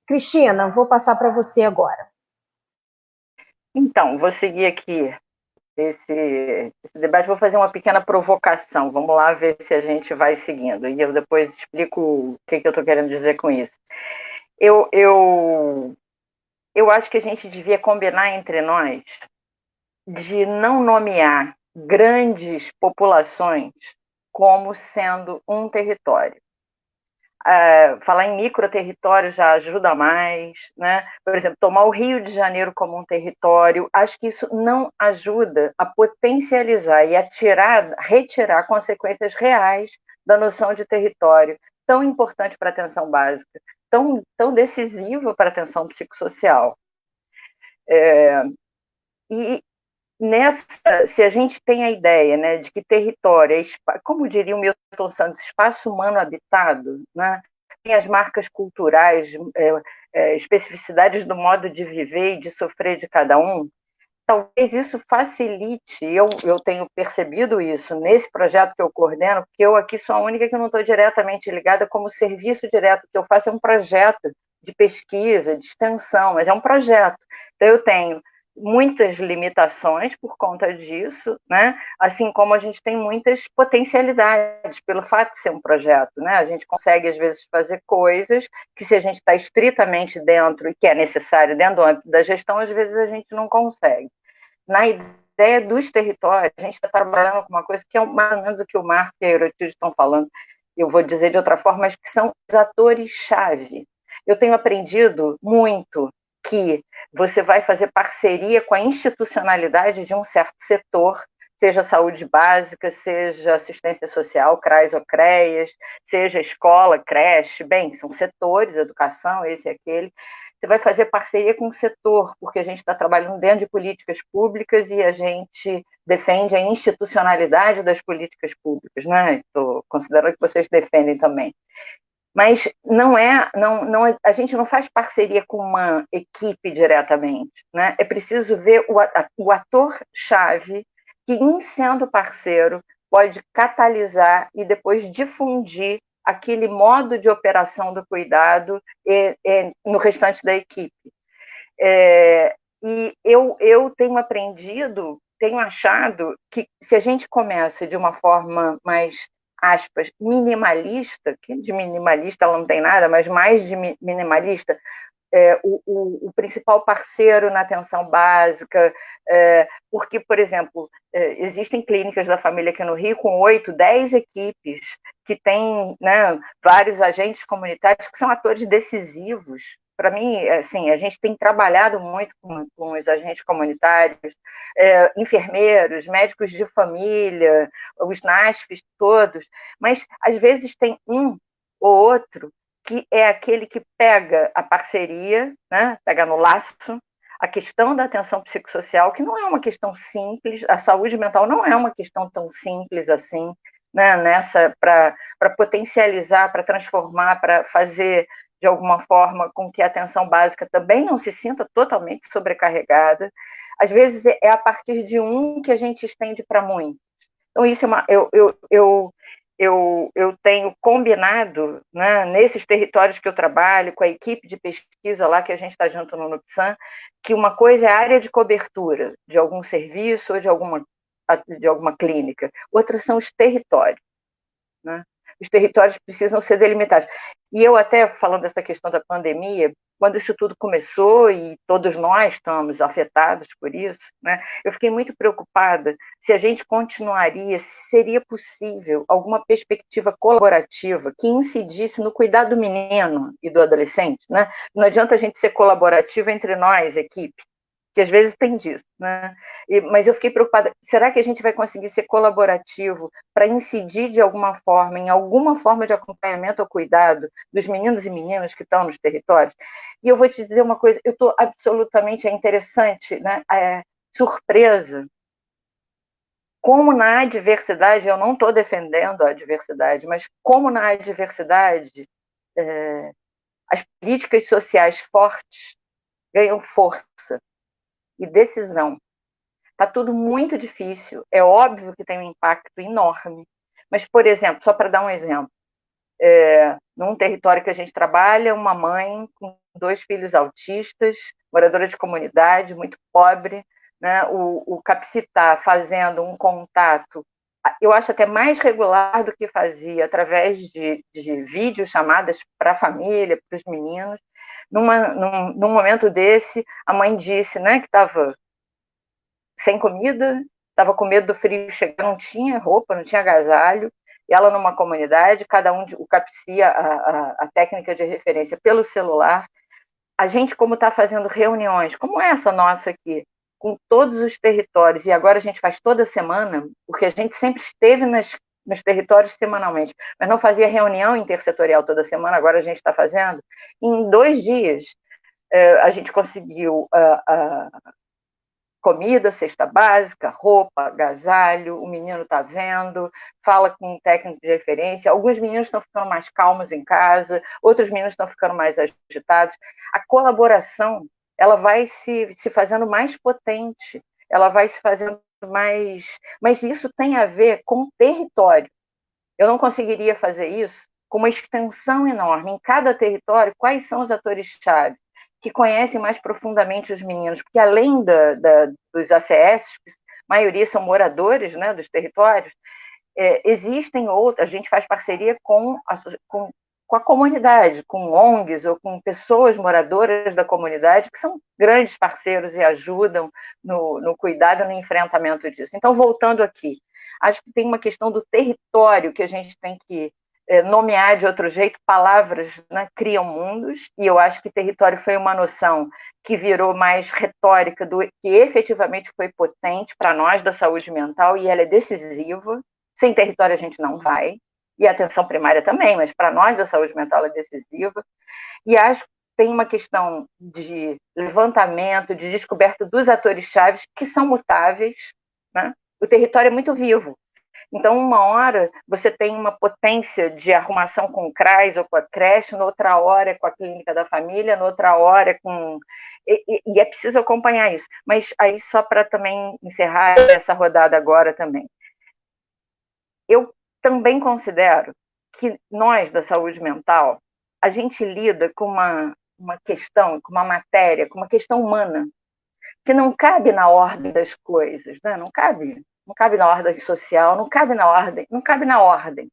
Cristina, vou passar para você agora. Então, vou seguir aqui esse debate, vou fazer uma pequena provocação, vamos lá ver se a gente vai seguindo, e eu depois explico o que eu estou querendo dizer com isso. Eu acho que a gente devia combinar entre nós de não nomear grandes populações como sendo um território. Falar em microterritório já ajuda mais, né? Por exemplo, tomar o Rio de Janeiro como um território, acho que isso não ajuda a potencializar e a retirar consequências reais da noção de território, tão importante para a atenção básica, tão decisiva para a atenção psicossocial. E se a gente tem a ideia, né, de que território é, como diria o Milton Santos, espaço humano habitado, né, tem as marcas culturais, especificidades do modo de viver e de sofrer de cada um, talvez isso facilite, eu tenho percebido isso nesse projeto que eu coordeno, porque eu aqui sou a única que não estou diretamente ligada, como serviço direto que eu faço é um projeto de pesquisa, de extensão, mas é um projeto. Então eu tenho muitas limitações por conta disso, né? Assim como a gente tem muitas potencialidades pelo fato de ser um projeto, né? A gente consegue, às vezes, fazer coisas que, se a gente está estritamente dentro e que é necessário dentro do âmbito da gestão, às vezes a gente não consegue. Na ideia dos territórios, a gente está trabalhando com uma coisa que é mais ou menos o que o Marco e a Eurotilde estão falando, eu vou dizer de outra forma, mas que são os atores-chave. Eu tenho aprendido muito que você vai fazer parceria com a institucionalidade de um certo setor, seja saúde básica, seja assistência social, CRAS ou CREAS, seja escola, creche, bem, são setores, educação, esse e aquele. Você vai fazer parceria com o setor, porque a gente está trabalhando dentro de políticas públicas e a gente defende a institucionalidade das políticas públicas, né? Estou considerando que vocês defendem também. Mas a gente não faz parceria com uma equipe diretamente, né? É preciso ver o ator-chave que, em sendo parceiro, pode catalisar e depois difundir aquele modo de operação do cuidado no restante da equipe. E eu tenho aprendido, tenho achado que, se a gente começa de uma forma mais, aspas, minimalista, que de minimalista ela não tem nada, mas mais de minimalista, o principal parceiro na atenção básica, porque, por exemplo, existem clínicas da família aqui no Rio com 8, 10 equipes que têm, né, vários agentes comunitários que são atores decisivos. Para mim, assim, a gente tem trabalhado muito com os agentes comunitários, enfermeiros, médicos de família, os NASFs todos, mas às vezes tem um ou outro que é aquele que pega a parceria, né, pega no laço, a questão da atenção psicossocial, que não é uma questão simples, a saúde mental não é uma questão tão simples assim, né, para potencializar, para transformar, para fazer, de alguma forma, com que a atenção básica também não se sinta totalmente sobrecarregada. Às vezes é a partir de um que a gente estende para muitos. Então, isso é eu tenho combinado, né, nesses territórios que eu trabalho, com a equipe de pesquisa lá que a gente está junto no NUPSAM, que uma coisa é a área de cobertura de algum serviço ou de alguma clínica, outra são os territórios, né? Os territórios precisam ser delimitados. E eu até, falando dessa questão da pandemia, quando isso tudo começou, e todos nós estamos afetados por isso, né, eu fiquei muito preocupada se a gente continuaria, se seria possível alguma perspectiva colaborativa que incidisse no cuidado do menino e do adolescente, né? Não adianta a gente ser colaborativa entre nós, equipe, que às vezes tem disso, né? Mas eu fiquei preocupada, será que a gente vai conseguir ser colaborativo para incidir de alguma forma, em alguma forma de acompanhamento ou cuidado dos meninos e meninas que estão nos territórios? E eu vou te dizer uma coisa, eu estou absolutamente interessante, né, surpresa, como na adversidade, eu não estou defendendo a adversidade, mas como na adversidade as políticas sociais fortes ganham força e decisão. Está tudo muito difícil, é óbvio que tem um impacto enorme, mas, por exemplo, só para dar um exemplo, num território que a gente trabalha, uma mãe com 2 filhos autistas, moradora de comunidade, muito pobre, né, o CAPCI está fazendo um contato, eu acho até mais regular do que fazia, através de videochamadas para a família, para os meninos. Num momento desse, a mãe disse, né, que estava sem comida, estava com medo do frio chegar, não tinha roupa, não tinha agasalho, e ela numa comunidade, cada um, o CAPCI, a técnica de referência pelo celular, a gente, como está fazendo reuniões, como essa nossa aqui, com todos os territórios, e agora a gente faz toda semana, porque a gente sempre esteve nos territórios semanalmente, mas não fazia reunião intersetorial toda semana, agora a gente está fazendo. Em 2 dias, a gente conseguiu comida, cesta básica, roupa, agasalho, o menino está vendo, fala com um técnico de referência, alguns meninos estão ficando mais calmos em casa, outros meninos estão ficando mais agitados. A colaboração, ela vai se fazendo mais potente, ela vai se fazendo mais... Mas isso tem a ver com o território. Eu não conseguiria fazer isso com uma extensão enorme. Em cada território, quais são os atores-chave? que conhecem mais profundamente os meninos, porque além dos ACS, que a maioria são moradores, né, dos territórios, existem outras, a gente faz parceria com a comunidade, com ONGs ou com pessoas moradoras da comunidade, que são grandes parceiros e ajudam no cuidado e no enfrentamento disso. Então, voltando aqui, acho que tem uma questão do território que a gente tem que nomear de outro jeito. Palavras, né, criam mundos, e eu acho que território foi uma noção que virou mais retórica que efetivamente foi potente para nós da saúde mental, e ela é decisiva. Sem território a gente não vai, e a atenção primária também, mas para nós da saúde mental é decisiva. E acho que tem uma questão de levantamento, de descoberta dos atores-chave que são mutáveis, né? O território é muito vivo. Então, uma hora você tem uma potência de arrumação com o CRAS ou com a creche, noutra hora é com a clínica da família, noutra hora é com... E é preciso acompanhar isso. Mas aí, só para também encerrar essa rodada agora também, eu também considero que nós, da saúde mental, a gente lida com uma questão, com uma matéria, com uma questão humana, que não cabe na ordem das coisas, né? Não cabe na ordem social, não cabe na ordem.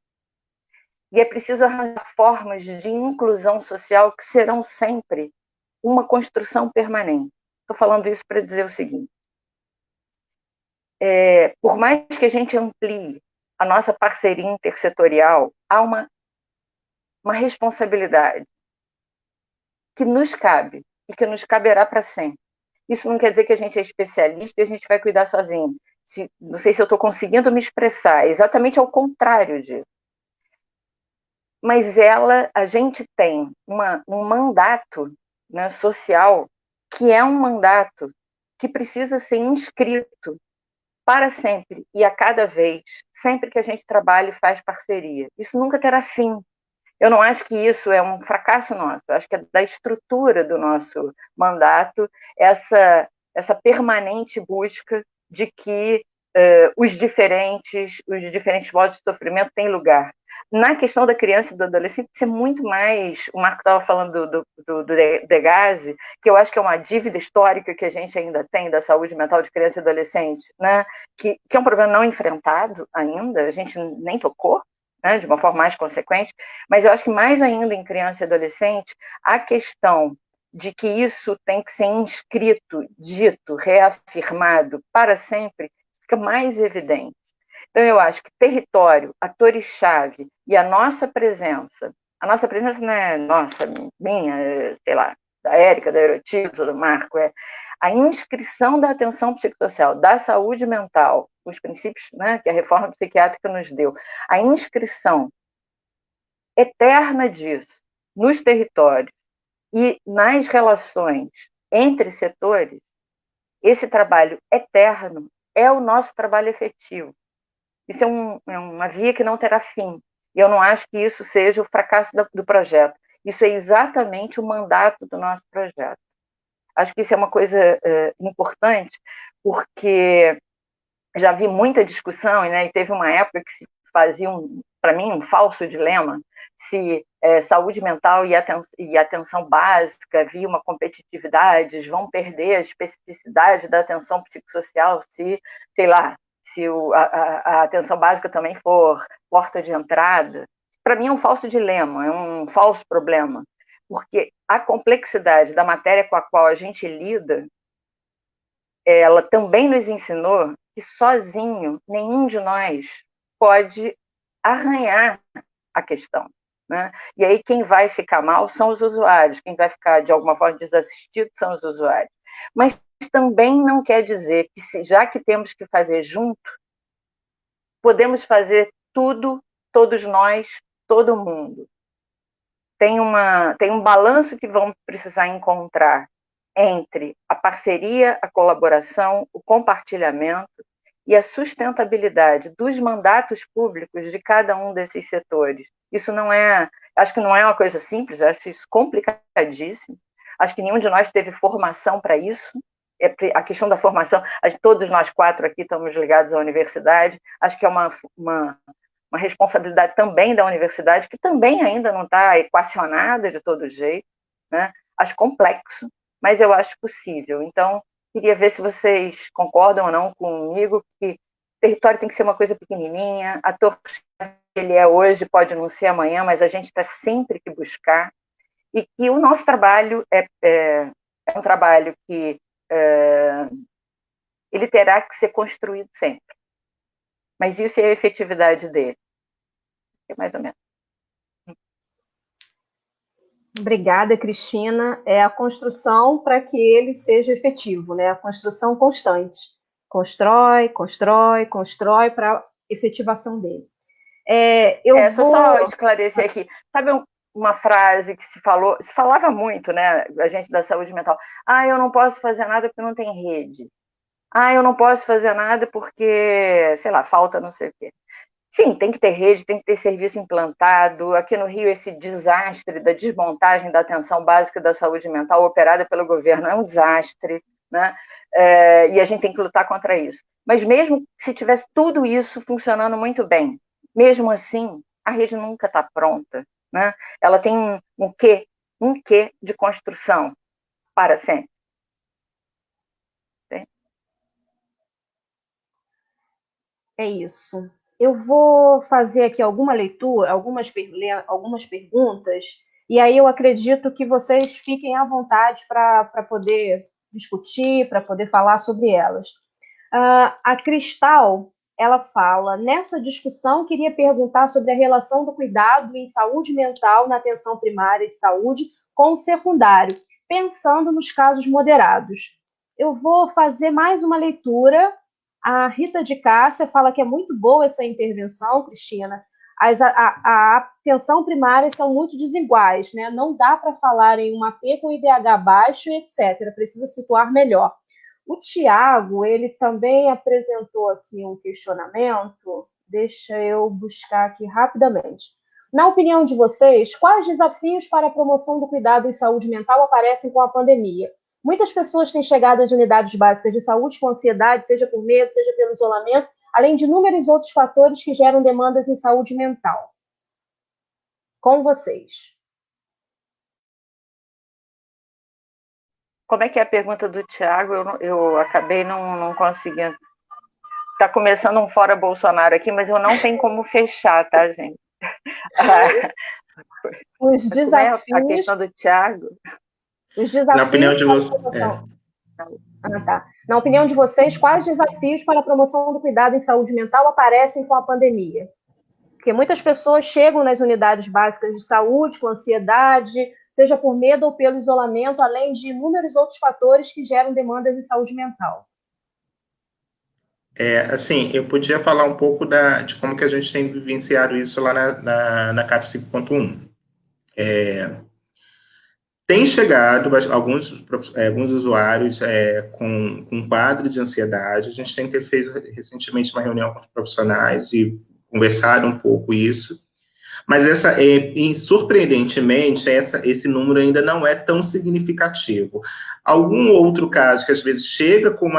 E é preciso arranjar formas de inclusão social que serão sempre uma construção permanente. Estou falando isso para dizer o seguinte: por mais que a gente amplie a nossa parceria intersetorial, há uma responsabilidade que nos cabe e que nos caberá para sempre. Isso não quer dizer que a gente é especialista e a gente vai cuidar sozinho. Não sei se eu estou conseguindo me expressar, é exatamente ao contrário disso. Mas a gente tem um mandato, né, social, que é um mandato que precisa ser inscrito para sempre e a cada vez, sempre que a gente trabalha e faz parceria. Isso nunca terá fim. Eu não acho que isso é um fracasso nosso, eu acho que é da estrutura do nosso mandato essa permanente busca de que os diferentes modos de sofrimento têm lugar. Na questão da criança e do adolescente, isso é muito mais... O Marco estava falando do Degasse, que eu acho que é uma dívida histórica que a gente ainda tem da saúde mental de criança e adolescente, né? Que é um problema não enfrentado ainda, a gente nem tocou, né, de uma forma mais consequente, mas eu acho que mais ainda em criança e adolescente, a questão de que isso tem que ser inscrito, dito, reafirmado para sempre, fica mais evidente. Então, eu acho que território, atores-chave e a nossa presença não é nossa, minha, sei lá, da Érica, da Erotiza, do Marco, é a inscrição da atenção psicossocial, da saúde mental, os princípios, né, que a reforma psiquiátrica nos deu, a inscrição eterna disso nos territórios e nas relações entre setores, esse trabalho eterno é o nosso trabalho efetivo. Isso é uma via que não terá fim. E eu não acho que isso seja o fracasso do projeto. Isso é exatamente o mandato do nosso projeto. Acho que isso é uma coisa importante, porque já vi muita discussão, né, e teve uma época que se fazia, para mim, um falso dilema, se saúde mental e atenção básica havia uma competitividade, vão perder a especificidade da atenção psicossocial se, sei lá, se a atenção básica também for porta de entrada. Para mim é um falso dilema, é um falso problema, porque a complexidade da matéria com a qual a gente lida, ela também nos ensinou que sozinho nenhum de nós pode arranhar a questão, né? E aí quem vai ficar mal são os usuários, quem vai ficar de alguma forma desassistido são os usuários. Mas também não quer dizer que, já que temos que fazer junto, podemos fazer tudo, todos nós, todo mundo. Tem um balanço que vamos precisar encontrar entre a parceria, a colaboração, o compartilhamento e a sustentabilidade dos mandatos públicos de cada um desses setores. Isso acho que não é uma coisa simples, acho isso complicadíssimo. Acho que nenhum de nós teve formação para isso. A questão da formação, todos nós 4 aqui estamos ligados à universidade, acho que é uma responsabilidade também da universidade, que também ainda não está equacionada de todo jeito, né? Acho complexo, mas eu acho possível. Então, queria ver se vocês concordam ou não comigo que o território tem que ser uma coisa pequenininha, a torre que ele é hoje pode não ser amanhã, mas a gente está sempre que buscar, e que o nosso trabalho é um trabalho que ele terá que ser construído sempre. Mas isso é a efetividade dele. É mais ou menos. Obrigada, Cristina. É a construção para que ele seja efetivo, né? A construção constante. Constrói, constrói, constrói para a efetivação dele. Só esclarecer aqui. Sabe uma frase que se falava muito, né? A gente da saúde mental. Eu não posso fazer nada porque não tem rede. Eu não posso fazer nada porque, sei lá, falta não sei o quê. Sim, tem que ter rede, tem que ter serviço implantado. Aqui no Rio, esse desastre da desmontagem da atenção básica da saúde mental operada pelo governo é um desastre, né? E a gente tem que lutar contra isso. Mas mesmo se tivesse tudo isso funcionando muito bem, mesmo assim, a rede nunca está pronta, né? Ela tem um quê de construção para sempre. É isso. Eu vou fazer aqui alguma leitura, algumas perguntas, e aí eu acredito que vocês fiquem à vontade para poder discutir, para poder falar sobre elas. A Cristal, ela fala, nessa discussão, queria perguntar sobre a relação do cuidado em saúde mental na atenção primária de saúde com o secundário, pensando nos casos moderados. Eu vou fazer mais uma leitura. A Rita de Cássia fala que é muito boa essa intervenção, Cristina. A atenção primária são muito desiguais, né? Não dá para falar em uma AP com IDH baixo, etc. Precisa situar melhor. O Tiago, ele também apresentou aqui um questionamento. Deixa eu buscar aqui rapidamente. Na opinião de vocês, quais desafios para a promoção do cuidado em saúde mental aparecem com a pandemia? Muitas pessoas têm chegado às unidades básicas de saúde com ansiedade, seja por medo, seja pelo isolamento, além de inúmeros outros fatores que geram demandas em saúde mental. Com vocês. Como é que é a pergunta do Tiago? Eu acabei não conseguindo. Está começando um fora Bolsonaro aqui, mas eu não tenho como fechar, tá, gente? Os desafios... Como é a questão do Tiago? Os desafios... Na opinião de vocês... Tá. Na opinião de vocês, quais desafios para a promoção do cuidado em saúde mental aparecem com a pandemia? Porque muitas pessoas chegam nas unidades básicas de saúde com ansiedade, seja por medo ou pelo isolamento, além de inúmeros outros fatores que geram demandas em saúde mental. Assim, eu podia falar um pouco de como que a gente tem vivenciado isso lá na CAP 5.1. Tem chegado alguns usuários com um quadro de ansiedade. A gente tem feito recentemente uma reunião com os profissionais e conversado um pouco isso. Mas surpreendentemente, esse número ainda não é tão significativo. Algum outro caso que às vezes chega com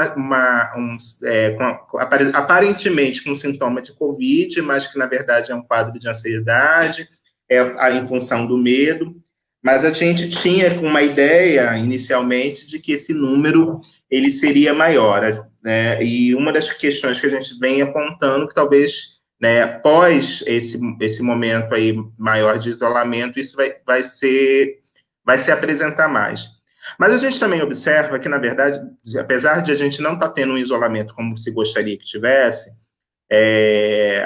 aparentemente com sintoma de Covid, mas que na verdade é um quadro de ansiedade, em função do medo. Mas a gente tinha uma ideia inicialmente de que esse número ele seria maior, né? E uma das questões que a gente vem apontando que talvez, né, após esse momento aí maior de isolamento, isso vai se apresentar mais. Mas a gente também observa que, na verdade, apesar de a gente não estar tendo um isolamento como se gostaria que tivesse,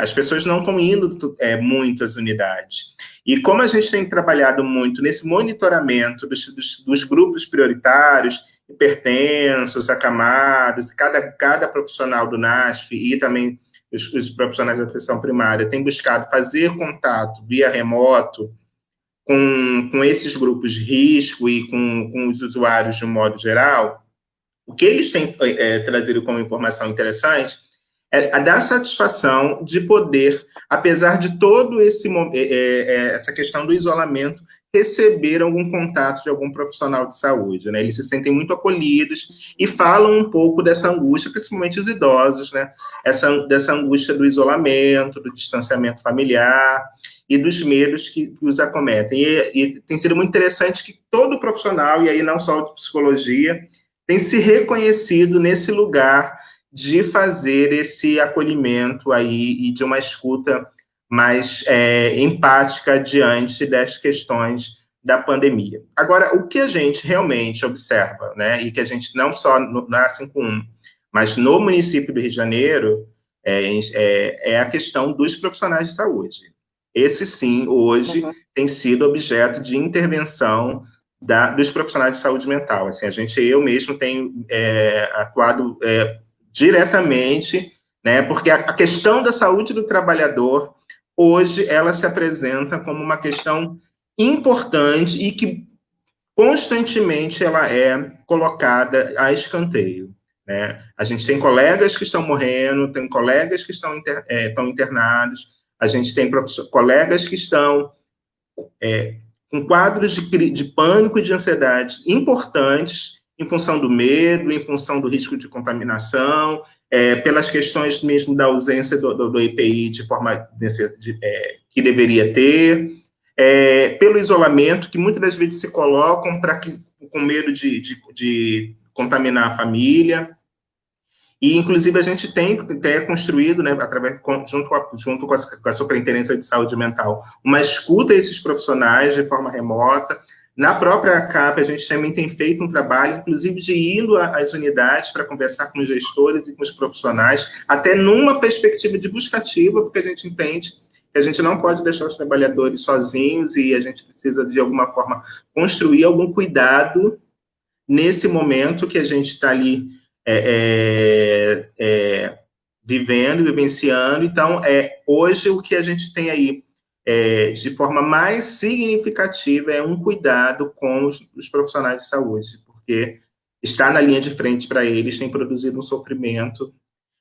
as pessoas não estão indo muito às unidades. E como a gente tem trabalhado muito nesse monitoramento dos grupos prioritários, hipertensos, acamados, cada profissional do NASF e também os profissionais da atenção primária têm buscado fazer contato via remoto com esses grupos de risco e com os usuários de um modo geral, o que eles têm trazido como informação interessante é a dar satisfação de poder, apesar de todo essa questão do isolamento, receber algum contato de algum profissional de saúde, né? Eles se sentem muito acolhidos e falam um pouco dessa angústia, principalmente os idosos, né? Dessa angústia do isolamento, do distanciamento familiar e dos medos que os acometem. E tem sido muito interessante que todo profissional, e aí não só de psicologia, tem se reconhecido nesse lugar de fazer esse acolhimento aí e de uma escuta mais empática diante das questões da pandemia. Agora, o que a gente realmente observa, né, e que a gente não só na 51, mas no município do Rio de Janeiro, é a questão dos profissionais de saúde. Esse, sim, hoje tem sido objeto de intervenção dos profissionais de saúde mental. Assim, eu mesmo tenho atuado diretamente, né, porque a questão da saúde do trabalhador hoje ela se apresenta como uma questão importante e que constantemente ela é colocada a escanteio, né? A gente tem colegas que estão morrendo, tem colegas que estão internados, a gente tem colegas que estão com quadros de pânico e de ansiedade importantes em função do medo, em função do risco de contaminação, pelas questões mesmo da ausência do EPI de forma que deveria ter, pelo isolamento, que muitas das vezes se colocam com medo de contaminar a família. E, inclusive, a gente tem construído, né, junto com a Superintendência de Saúde Mental, uma escuta a esses profissionais de forma remota. Na própria CAP, a gente também tem feito um trabalho, inclusive, de ir às unidades para conversar com os gestores e com os profissionais, até numa perspectiva de buscativa, porque a gente entende que a gente não pode deixar os trabalhadores sozinhos e a gente precisa, de alguma forma, construir algum cuidado nesse momento que a gente está ali vivendo, vivenciando. Então, hoje, o que a gente tem aí de forma mais significativa é um cuidado com os profissionais de saúde, porque estar na linha de frente para eles tem produzido um sofrimento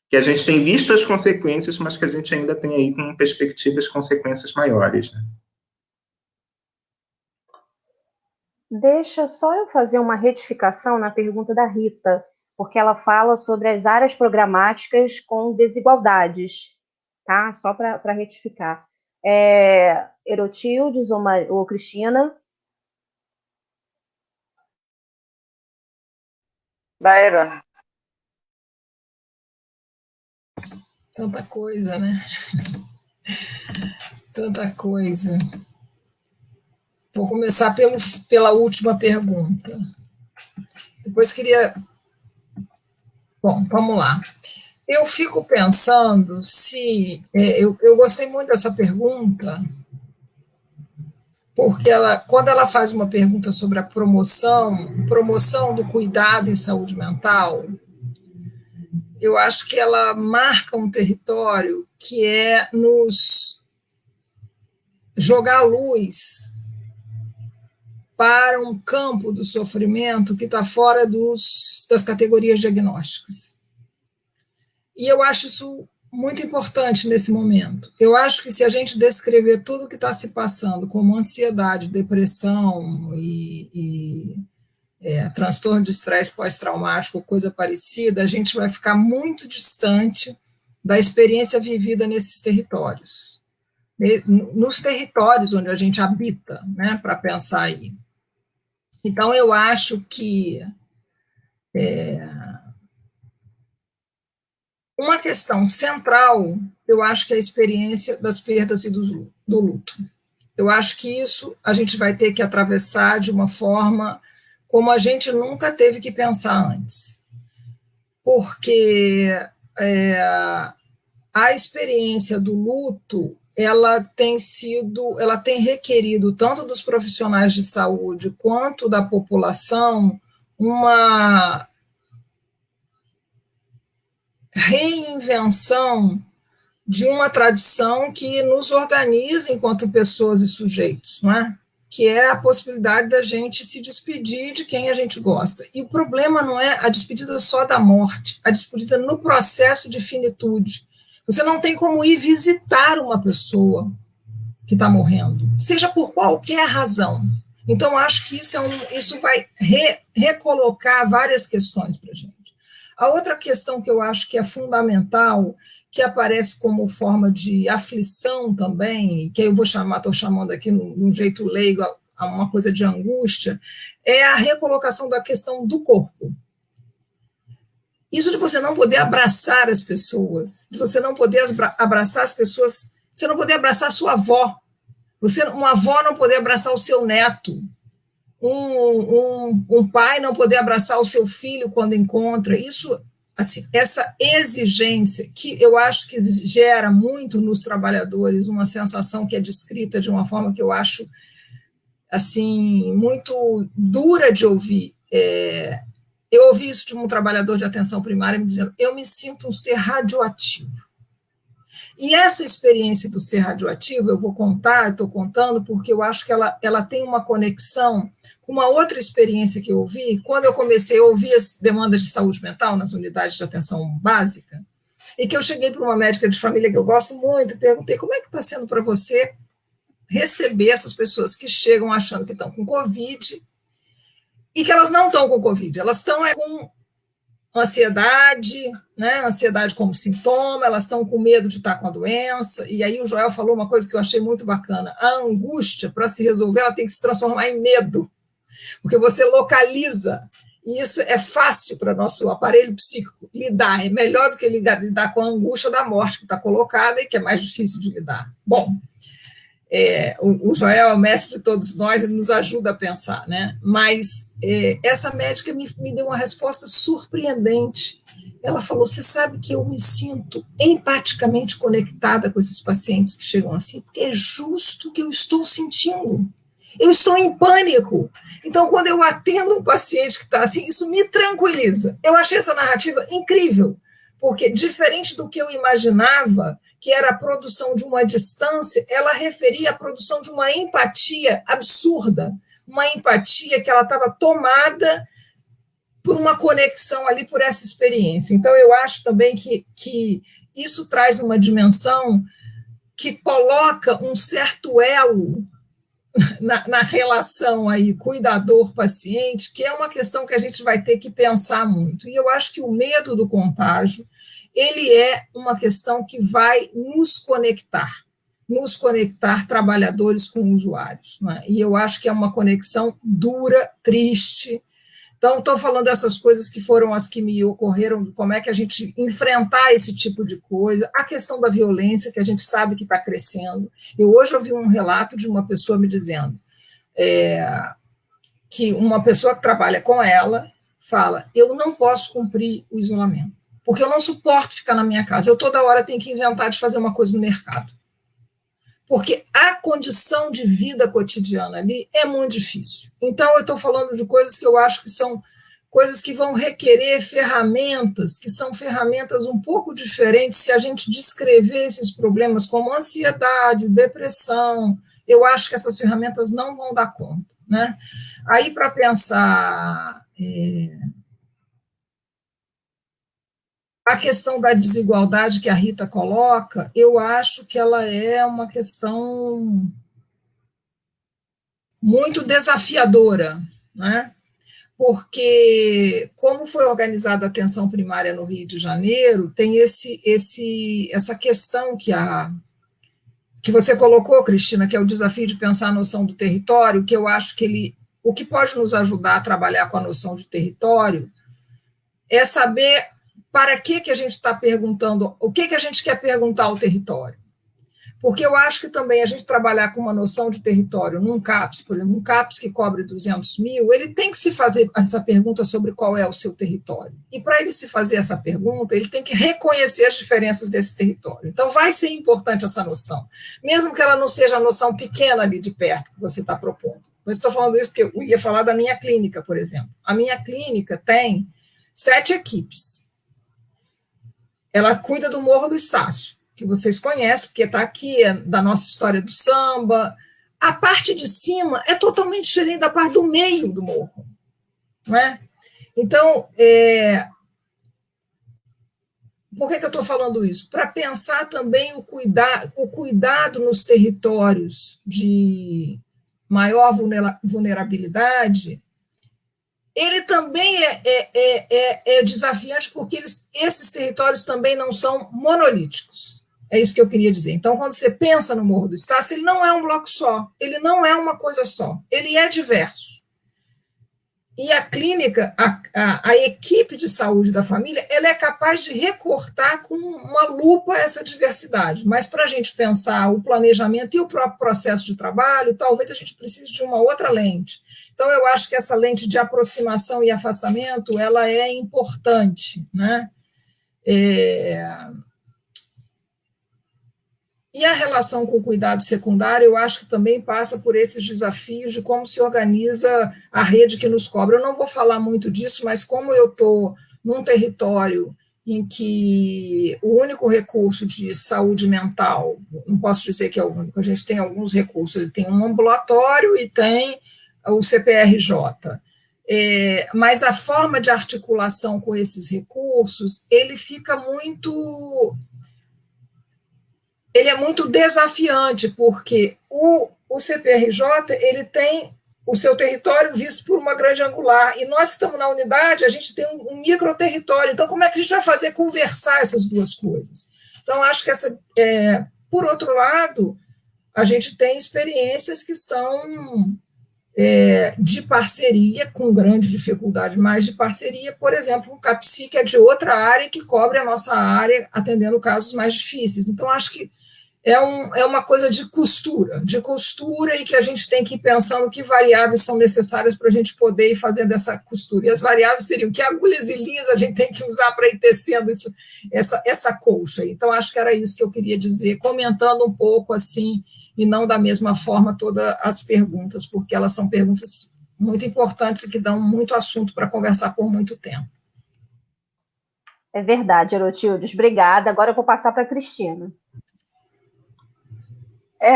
que a gente tem visto as consequências, mas que a gente ainda tem aí com perspectivas consequências maiores, né? Deixa só eu fazer uma retificação na pergunta da Rita, porque ela fala sobre as áreas programáticas com desigualdades, tá? Só para retificar. Erotildes ou Cristina? Byron. Tanta coisa, né? Tanta coisa. Vou começar pela última pergunta. Depois queria... Bom, vamos lá. Eu fico pensando se... eu gostei muito dessa pergunta, porque quando ela faz uma pergunta sobre a promoção do cuidado em saúde mental, eu acho que ela marca um território que é nos jogar luz para um campo do sofrimento que está fora das categorias diagnósticas. E eu acho isso muito importante nesse momento. Eu acho que se a gente descrever tudo o que está se passando como ansiedade, depressão e transtorno de estresse pós-traumático, coisa parecida, a gente vai ficar muito distante da experiência vivida nesses territórios. Nos territórios onde a gente habita, né, para pensar aí. Então, eu acho que uma questão central, eu acho que é a experiência das perdas e do luto. Eu acho que isso a gente vai ter que atravessar de uma forma como a gente nunca teve que pensar antes. Porque a experiência do luto, ela tem requerido, tanto dos profissionais de saúde quanto da população, uma reinvenção de uma tradição que nos organiza enquanto pessoas e sujeitos, não é? Que é a possibilidade da gente se despedir de quem a gente gosta. E o problema não é a despedida só da morte, a despedida no processo de finitude. Você não tem como ir visitar uma pessoa que está morrendo, seja por qualquer razão. Então, acho que isso vai recolocar várias questões para a gente. A outra questão que eu acho que é fundamental, que aparece como forma de aflição também, que eu estou chamando aqui num jeito leigo, a uma coisa de angústia, é a recolocação da questão do corpo. Isso de você não poder abraçar as pessoas, de você não poder abraçar as pessoas, você não poder abraçar a sua avó, uma avó não poder abraçar o seu neto, um pai não poder abraçar o seu filho quando encontra, isso, assim, essa exigência que eu acho que gera muito nos trabalhadores uma sensação que é descrita de uma forma que eu acho assim muito dura de ouvir. Eu ouvi isso de um trabalhador de atenção primária me dizendo: eu me sinto um ser radioativo. E essa experiência do ser radioativo, eu vou contar, estou contando, porque eu acho que ela tem uma conexão com uma outra experiência que eu ouvi, quando eu comecei a ouvir as demandas de saúde mental nas unidades de atenção básica, e que eu cheguei para uma médica de família que eu gosto muito e perguntei: como é que está sendo para você receber essas pessoas que chegam achando que estão com Covid e que elas não estão com Covid, elas estão com ansiedade, né? Ansiedade como sintoma, elas estão com medo de estar com a doença, e aí o Joel falou uma coisa que eu achei muito bacana: a angústia, para se resolver, ela tem que se transformar em medo, porque você localiza, e isso é fácil para o nosso aparelho psíquico lidar, é melhor do que lidar com a angústia da morte que está colocada e que é mais difícil de lidar. Bom, o Joel é o mestre de todos nós, ele nos ajuda a pensar, né? Mas essa médica me deu uma resposta surpreendente. Ela falou: você sabe que eu me sinto empaticamente conectada com esses pacientes que chegam assim, porque é justo o que eu estou sentindo. Eu estou em pânico. Então, quando eu atendo um paciente que está assim, isso me tranquiliza. Eu achei essa narrativa incrível, porque, diferente do que eu imaginava, que era a produção de uma distância, ela referia à produção de uma empatia absurda, uma empatia que ela estava tomada por uma conexão ali, por essa experiência. Então, eu acho também que isso traz uma dimensão que coloca um certo elo na relação aí cuidador-paciente, que é uma questão que a gente vai ter que pensar muito. E eu acho que o medo do contágio, ele é uma questão que vai nos conectar trabalhadores com usuários, né? E eu acho que é uma conexão dura, triste. Então, estou falando dessas coisas que foram as que me ocorreram, como é que a gente enfrentar esse tipo de coisa, a questão da violência, que a gente sabe que está crescendo. Eu hoje ouvi um relato de uma pessoa me dizendo que uma pessoa que trabalha com ela fala: eu não posso cumprir o isolamento, porque eu não suporto ficar na minha casa, eu toda hora tenho que inventar de fazer uma coisa no mercado. Porque a condição de vida cotidiana ali é muito difícil. Então, eu estou falando de coisas que eu acho que são coisas que vão requerer ferramentas, que são ferramentas um pouco diferentes se a gente descrever esses problemas como ansiedade, depressão. Eu acho que essas ferramentas não vão dar conta, né? Aí, para pensar a questão da desigualdade que a Rita coloca, eu acho que ela é uma questão muito desafiadora, né? Porque, como foi organizada a atenção primária no Rio de Janeiro, tem essa questão que você colocou, Cristina, que é o desafio de pensar a noção do território, que eu acho que o que pode nos ajudar a trabalhar com a noção de território é saber para que a gente está perguntando, o que a gente quer perguntar ao território. Porque eu acho que também a gente trabalhar com uma noção de território num CAPS, por exemplo, um CAPS que cobre 200 mil, ele tem que se fazer essa pergunta sobre qual é o seu território. E para ele se fazer essa pergunta, ele tem que reconhecer as diferenças desse território. Então, vai ser importante essa noção, mesmo que ela não seja a noção pequena ali de perto que você está propondo. Mas estou falando isso porque eu ia falar da minha clínica, por exemplo. A minha clínica tem 7 equipes. Ela cuida do Morro do Estácio, que vocês conhecem, porque está aqui, é da nossa história do samba. A parte de cima é totalmente diferente da parte do meio do morro, não é? Então, Por que eu estou falando isso? Para pensar também o cuidado nos territórios de maior vulnerabilidade, ele também é desafiante porque esses territórios também não são monolíticos. É isso que eu queria dizer. Então, quando você pensa no Morro do Estácio, ele não é um bloco só, ele não é uma coisa só, ele é diverso. E a clínica, a equipe de saúde da família, ela é capaz de recortar com uma lupa essa diversidade. Mas para a gente pensar o planejamento e o próprio processo de trabalho, talvez a gente precise de uma outra lente. Então, eu acho que essa lente de aproximação e afastamento, ela é importante, né? E a relação com o cuidado secundário, eu acho que também passa por esses desafios de como se organiza a rede que nos cobra. Eu não vou falar muito disso, mas como eu estou num território em que o único recurso de saúde mental, não posso dizer que é o único, a gente tem alguns recursos, ele tem um ambulatório e tem o CPRJ. Mas a forma de articulação com esses recursos, ele é muito desafiante, porque o CPRJ ele tem o seu território visto por uma grande angular, e nós que estamos na unidade, a gente tem um microterritório, então como é que a gente vai fazer conversar essas duas coisas? Então, acho que por outro lado, a gente tem experiências que são de parceria, com grande dificuldade, mas de parceria, por exemplo, o CAPSI, que é de outra área, que cobre a nossa área, atendendo casos mais difíceis. Então, acho que é uma coisa de costura, e que a gente tem que ir pensando que variáveis são necessárias para a gente poder ir fazendo essa costura. E as variáveis seriam que agulhas e linhas a gente tem que usar para ir tecendo essa colcha. Então, acho que era isso que eu queria dizer, comentando um pouco assim, e não da mesma forma todas as perguntas, porque elas são perguntas muito importantes e que dão muito assunto para conversar por muito tempo. É verdade, Herotildes. Obrigada. Agora eu vou passar para a Cristina.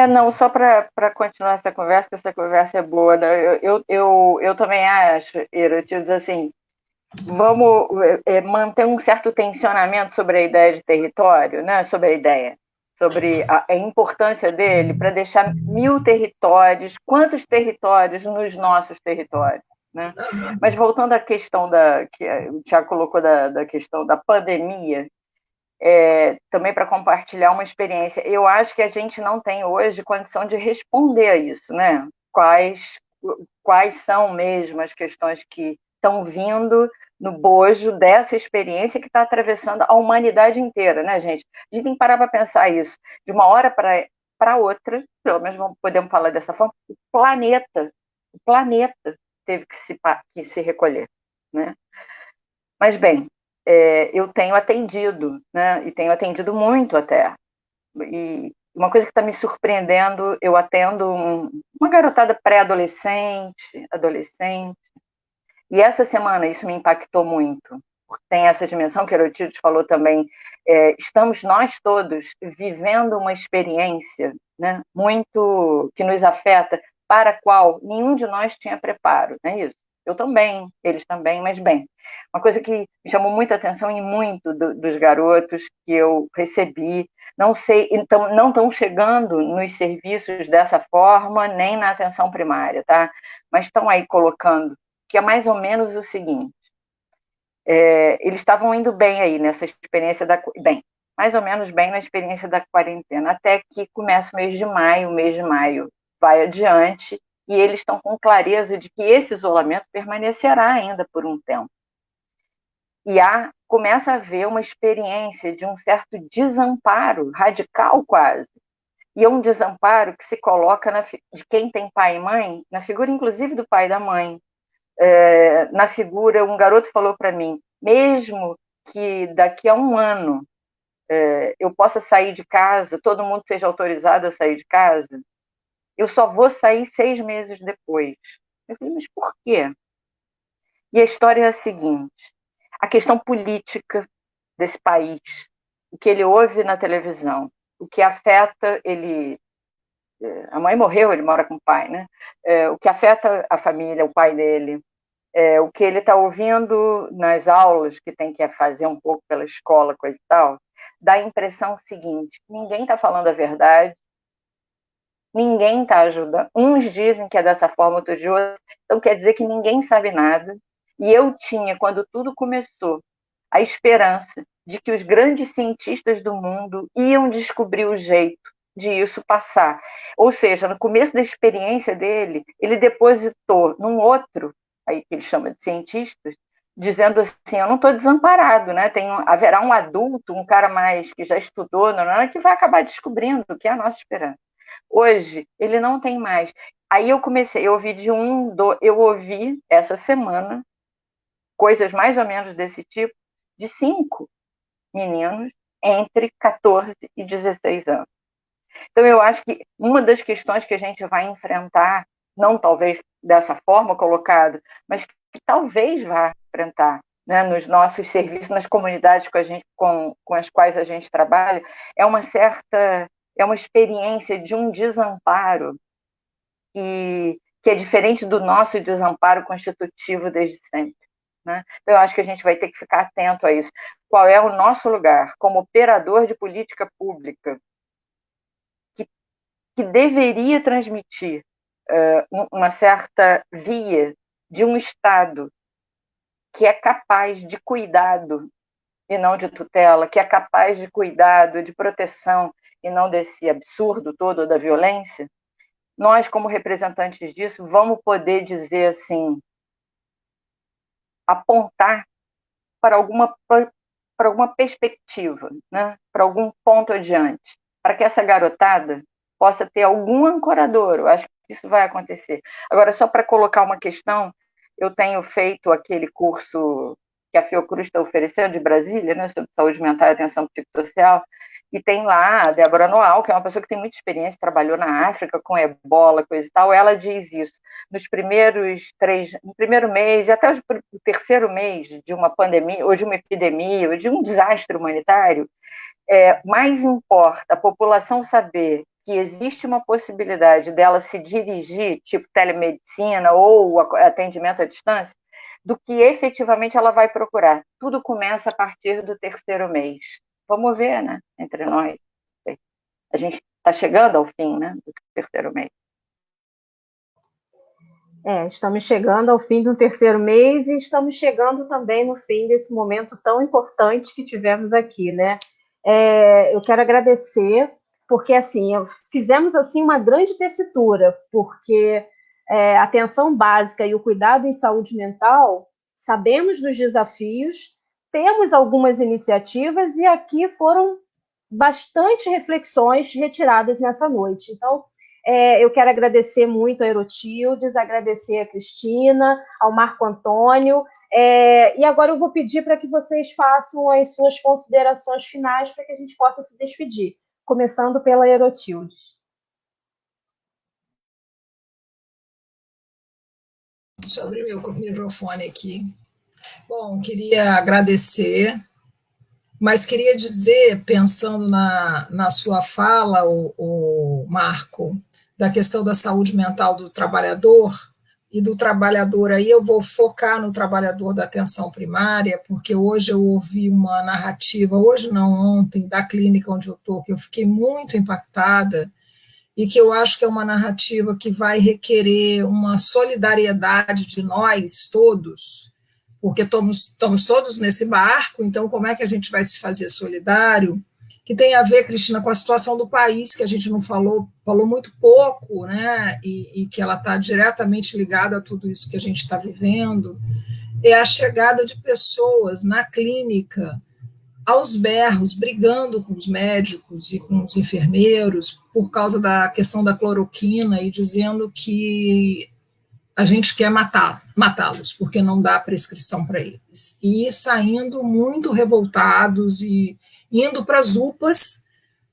Não, só para continuar essa conversa, que essa conversa é boa, né? Eu também acho, Herotildes, assim, vamos manter um certo tensionamento sobre a ideia de território, né? Sobre a importância dele para deixar 1000 territórios, quantos territórios nos nossos territórios, né? Mas voltando à questão que o Tiago colocou da questão da pandemia, também para compartilhar uma experiência, eu acho que a gente não tem hoje condição de responder a isso, né? Quais são mesmo as questões que estão vindo no bojo dessa experiência que está atravessando a humanidade inteira, né, gente? A gente tem que parar para pensar isso. De uma hora para outra, pelo menos podemos falar dessa forma, o planeta teve que se recolher, né? Mas, bem, eu tenho atendido, né, e tenho atendido muito até. E uma coisa que está me surpreendendo, eu atendo uma garotada pré-adolescente, adolescente, e essa semana isso me impactou muito, porque tem essa dimensão que a Herotildes falou também, estamos nós todos vivendo uma experiência, né, muito que nos afeta, para a qual nenhum de nós tinha preparo, não é isso? Eu também, eles também, mas bem, uma coisa que me chamou muita atenção e muito dos garotos que eu recebi, não sei, então não estão chegando nos serviços dessa forma, nem na atenção primária, tá? Mas estão aí colocando, que é mais ou menos o seguinte, eles estavam indo bem aí nessa experiência mais ou menos bem na experiência da quarentena, até que começa o mês de maio vai adiante, e eles estão com clareza de que esse isolamento permanecerá ainda por um tempo. E começa a haver uma experiência de um certo desamparo, radical quase, e é um desamparo que se coloca de quem tem pai e mãe, na figura inclusive do pai e da mãe, na figura, um garoto falou para mim, mesmo que daqui a um ano eu possa sair de casa, todo mundo seja autorizado a sair de casa, eu só vou sair 6 meses depois. Eu falei, mas por quê? E a história é a seguinte, a questão política desse país, o que ele ouve na televisão, o que afeta ele... A mãe morreu, ele mora com o pai, né? O que afeta a família, o pai dele, o que ele está ouvindo nas aulas, que tem que fazer um pouco pela escola, coisa e tal, dá a impressão seguinte: ninguém está falando a verdade, ninguém está ajudando. Uns dizem que é dessa forma, outros de outra, então quer dizer que ninguém sabe nada. E eu tinha, quando tudo começou, a esperança de que os grandes cientistas do mundo iam descobrir o jeito de isso passar. Ou seja, no começo da experiência dele, ele depositou num outro, aí que ele chama de cientistas, dizendo assim: eu não estou desamparado, né? Haverá um adulto, um cara mais que já estudou, que vai acabar descobrindo o que é a nossa esperança. Hoje, ele não tem mais. Aí eu comecei, eu ouvi essa semana coisas mais ou menos desse tipo, de 5 meninos entre 14 e 16 anos. Então, eu acho que uma das questões que a gente vai enfrentar, não talvez dessa forma colocada, mas que talvez vá enfrentar, né, nos nossos serviços, nas comunidades com as quais a gente trabalha, é uma experiência de um desamparo que é diferente do nosso desamparo constitutivo desde sempre. Né? Então, eu acho que a gente vai ter que ficar atento a isso. Qual é o nosso lugar como operador de política pública que deveria transmitir uma certa via de um Estado que é capaz de cuidado e não de tutela, que é capaz de cuidado, de proteção e não desse absurdo todo da violência. Nós, como representantes disso, vamos poder dizer assim, apontar para alguma perspectiva, né? Para algum ponto adiante, para que essa garotada possa ter algum ancorador. Eu acho que isso vai acontecer. Agora, só para colocar uma questão, eu tenho feito aquele curso que a Fiocruz está oferecendo de Brasília, né, sobre saúde mental e atenção psicossocial, e tem lá a Débora Noal, que é uma pessoa que tem muita experiência, trabalhou na África com ebola, coisa e tal. Ela diz isso: no primeiro mês e até o terceiro mês de uma pandemia, ou de uma epidemia, ou de um desastre humanitário, mais importa a população saber que existe uma possibilidade dela se dirigir, tipo telemedicina ou atendimento à distância, do que efetivamente ela vai procurar. Tudo começa a partir do terceiro mês. Vamos ver, né, entre nós. A gente está chegando ao fim, né, do terceiro mês. Estamos chegando ao fim do terceiro mês e estamos chegando também no fim desse momento tão importante que tivemos aqui, né? Eu quero agradecer, porque assim, fizemos assim uma grande tessitura, porque a atenção básica e o cuidado em saúde mental, sabemos dos desafios, temos algumas iniciativas e aqui foram bastante reflexões retiradas nessa noite. Então, eu quero agradecer muito a Erotildes, agradecer a Cristina, ao Marco Antônio, e agora eu vou pedir para que vocês façam as suas considerações finais para que a gente possa se despedir, começando pela Erotildes. Deixa eu abrir meu microfone aqui. Bom, queria agradecer, mas queria dizer, pensando na sua fala, o Marco, da questão da saúde mental do trabalhador, e do trabalhador aí eu vou focar no trabalhador da atenção primária, porque hoje eu ouvi uma narrativa, hoje não, ontem, da clínica onde eu estou, que eu fiquei muito impactada, e que eu acho que é uma narrativa que vai requerer uma solidariedade de nós todos, porque estamos todos nesse barco, então como é que a gente vai se fazer solidário? Que tem a ver, Cristina, com a situação do país, que a gente não falou muito pouco, né? E que ela está diretamente ligada a tudo isso que a gente está vivendo, é a chegada de pessoas na clínica, aos berros, brigando com os médicos e com os enfermeiros por causa da questão da cloroquina e dizendo que a gente quer matá-los, porque não dá prescrição para eles. E saindo muito revoltados e indo para as UPAs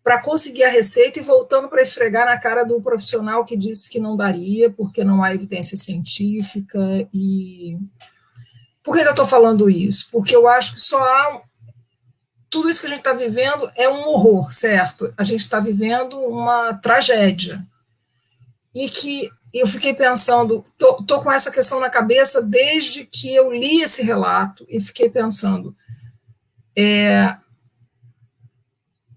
para conseguir a receita e voltando para esfregar na cara do profissional que disse que não daria, porque não há evidência científica. E por que eu estou falando isso? Porque eu acho que só há... Tudo isso que a gente está vivendo é um horror, certo? A gente está vivendo uma tragédia. E que eu fiquei pensando, tô com essa questão na cabeça desde que eu li esse relato, e fiquei pensando,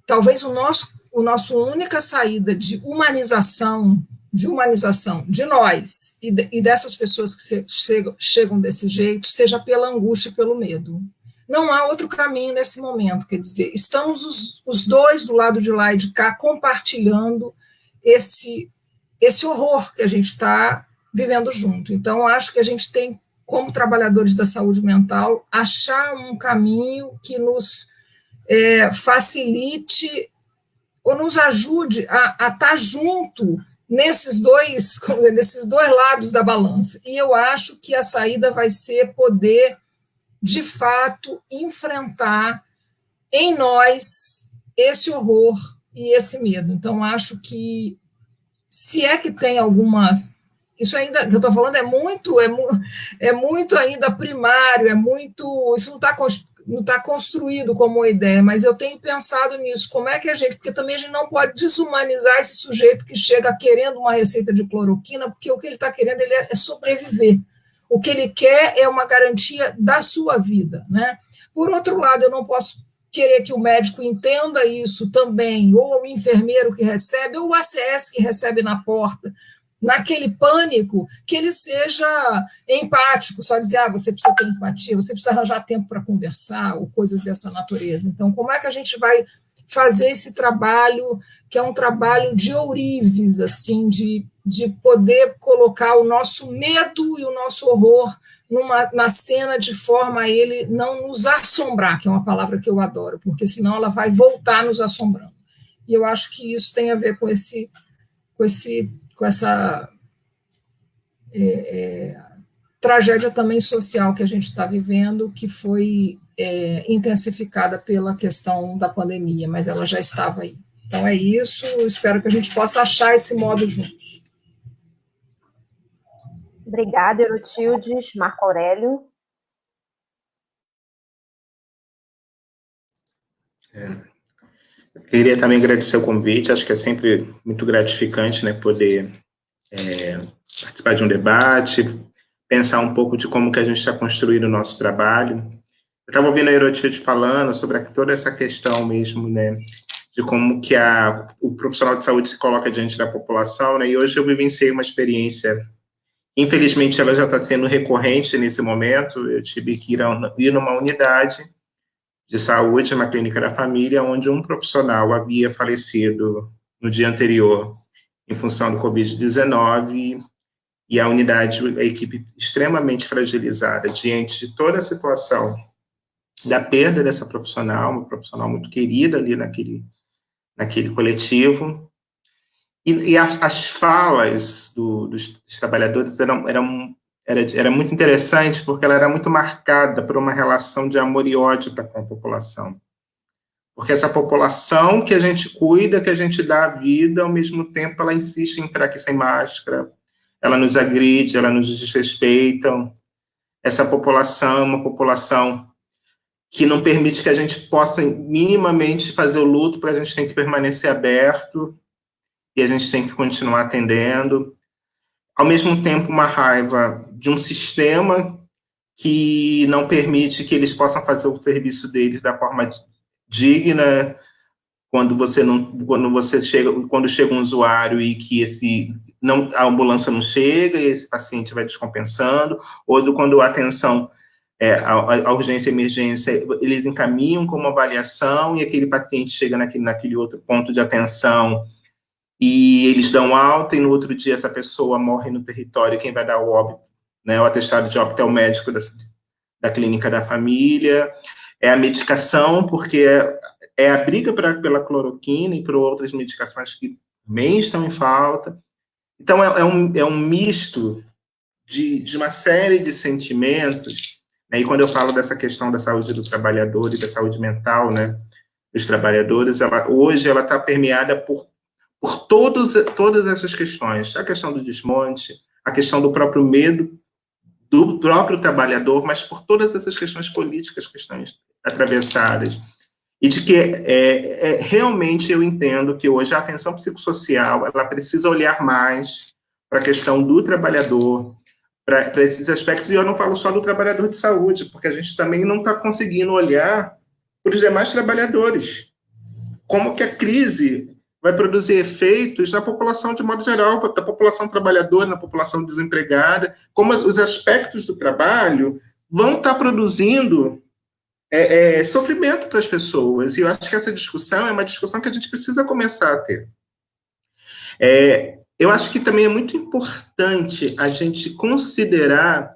talvez o nosso única saída de humanização de nós e dessas pessoas que chegam desse jeito, seja pela angústia e pelo medo. Não há outro caminho nesse momento, quer dizer, estamos os dois do lado de lá e de cá compartilhando esse horror que a gente está vivendo junto. Então, acho que a gente tem, como trabalhadores da saúde mental, achar um caminho que nos facilite ou nos ajude a estar junto nesses dois lados da balança. E eu acho que a saída vai ser poder, de fato, enfrentar em nós esse horror e esse medo. Então, acho que, se é que tem algumas... Isso ainda que eu estou falando é muito ainda primário, isso não está construído como uma ideia, mas eu tenho pensado nisso, como é que porque também a gente não pode desumanizar esse sujeito que chega querendo uma receita de cloroquina, porque o que ele está querendo é sobreviver. O que ele quer é uma garantia da sua vida, né? Por outro lado, eu não posso querer que o médico entenda isso também, ou o enfermeiro que recebe, ou o ACS que recebe na porta, naquele pânico, que ele seja empático, só dizer, você precisa ter empatia, você precisa arranjar tempo para conversar, ou coisas dessa natureza. Então, como é que a gente vai fazer esse trabalho, que é um trabalho de ourives, assim, de poder colocar o nosso medo e o nosso horror na cena, de forma a ele não nos assombrar, que é uma palavra que eu adoro, porque senão ela vai voltar nos assombrando. E eu acho que isso tem a ver com essa tragédia também social que a gente está vivendo, que foi intensificada pela questão da pandemia, mas ela já estava aí. Então é isso, espero que a gente possa achar esse modo juntos. Obrigada, Erotildes. Marco Aurélio. Eu queria também agradecer o convite, acho que é sempre muito gratificante, né, poder participar de um debate, pensar um pouco de como que a gente está construindo o nosso trabalho. Eu estava ouvindo a Erotilde falando sobre toda essa questão mesmo, né, de como que o profissional de saúde se coloca diante da população, né, e hoje eu vivenciei uma experiência, infelizmente ela já está sendo recorrente nesse momento, eu tive que ir numa unidade de saúde, uma clínica da família, onde um profissional havia falecido no dia anterior em função do Covid-19, e a equipe extremamente fragilizada diante de toda a situação da perda dessa profissional, uma profissional muito querida ali naquele coletivo, e as falas dos trabalhadores era muito interessante, porque ela era muito marcada por uma relação de amor e ódio para com a população. Porque essa população que a gente cuida, que a gente dá a vida, ao mesmo tempo ela insiste em entrar aqui sem máscara, ela nos agride, ela nos desrespeita. Essa população é uma população que não permite que a gente possa minimamente fazer o luto, porque a gente tem que permanecer aberto e a gente tem que continuar atendendo. Ao mesmo tempo, uma raiva de um sistema que não permite que eles possam fazer o serviço deles da forma digna, quando chega um usuário e que a ambulância não chega e esse paciente vai descompensando, ou quando a atenção, a urgência e emergência, eles encaminham com uma avaliação e aquele paciente chega naquele outro ponto de atenção e eles dão alta, e no outro dia essa pessoa morre no território, quem vai dar o óbito, né, o atestado de óbito é o médico da clínica da família, é a medicação, porque é a briga pela cloroquina e por outras medicações que também estão em falta. Então, é um misto de uma série de sentimentos, né, e quando eu falo dessa questão da saúde do trabalhador e da saúde mental, né, dos trabalhadores, hoje ela está permeada por todas essas questões, a questão do desmonte, a questão do próprio medo do próprio trabalhador, mas por todas essas questões políticas que estão atravessadas. E de que realmente eu entendo que hoje a atenção psicossocial ela precisa olhar mais para a questão do trabalhador, para esses aspectos, e eu não falo só do trabalhador de saúde, porque a gente também não está conseguindo olhar para os demais trabalhadores. Como que a crise vai produzir efeitos na população de modo geral, da população trabalhadora, na população desempregada, como os aspectos do trabalho vão estar produzindo sofrimento para as pessoas. E eu acho que essa discussão é uma discussão que a gente precisa começar a ter. Eu acho que também é muito importante a gente considerar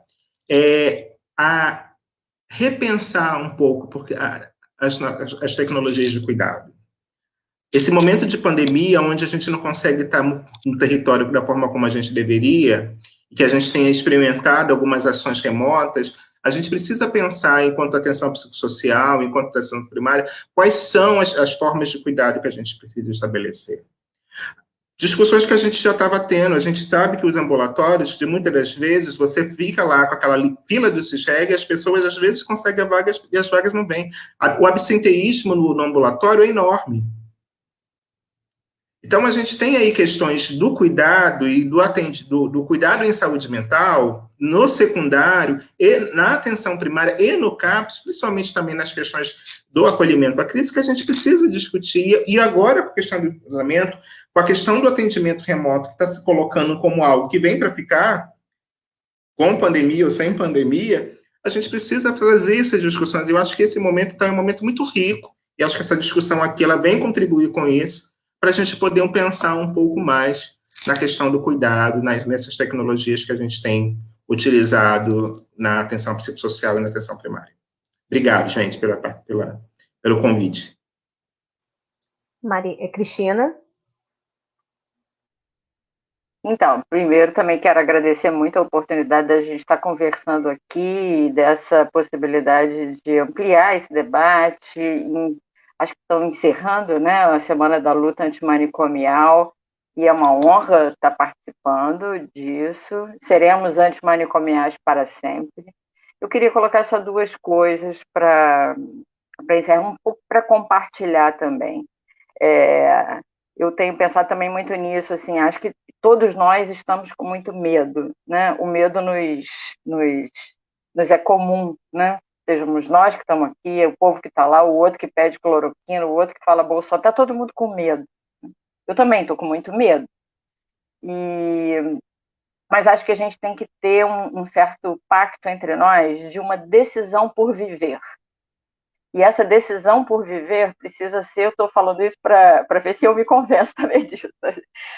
a repensar um pouco porque as tecnologias de cuidado. Esse momento de pandemia, onde a gente não consegue estar no território da forma como a gente deveria, que a gente tenha experimentado algumas ações remotas, a gente precisa pensar, enquanto atenção psicossocial, enquanto atenção primária, quais são as formas de cuidado que a gente precisa estabelecer. Discussões que a gente já estava tendo, a gente sabe que os ambulatórios, de muitas das vezes, você fica lá com aquela fila do CISREG e as pessoas, às vezes, conseguem a vaga e as vagas não vêm. O absenteísmo no ambulatório é enorme. Então, a gente tem aí questões do cuidado e do cuidado em saúde mental no secundário, e na atenção primária e no CAPS, principalmente também nas questões do acolhimento à crise, que a gente precisa discutir. E agora, com a questão do isolamento, com a questão do atendimento remoto, que está se colocando como algo que vem para ficar, com pandemia ou sem pandemia, a gente precisa trazer essas discussões. Eu acho que esse momento está um momento muito rico, e acho que essa discussão aqui ela vem contribuir com isso, para a gente poder pensar um pouco mais na questão do cuidado, nessas tecnologias que a gente tem utilizado na atenção psicossocial e na atenção primária. Obrigado, gente, pelo convite. Cristina? Então, primeiro também quero agradecer muito a oportunidade da gente estar conversando aqui, dessa possibilidade de ampliar esse debate. Acho que estão encerrando, né, a Semana da Luta Antimanicomial, e é uma honra estar participando disso. Seremos antimanicomiais para sempre. Eu queria colocar só duas coisas para encerrar, um pouco para compartilhar também. Eu tenho pensado também muito nisso, assim, acho que todos nós estamos com muito medo, né? O medo nos é comum, né? Sejamos nós que estamos aqui, o povo que está lá, o outro que pede cloroquina, o outro que fala Bolsonaro, está todo mundo com medo. Eu também estou com muito medo. Mas acho que a gente tem que ter um certo pacto entre nós de uma decisão por viver. E essa decisão por viver precisa ser, eu estou falando isso para ver se eu me convenço também disso.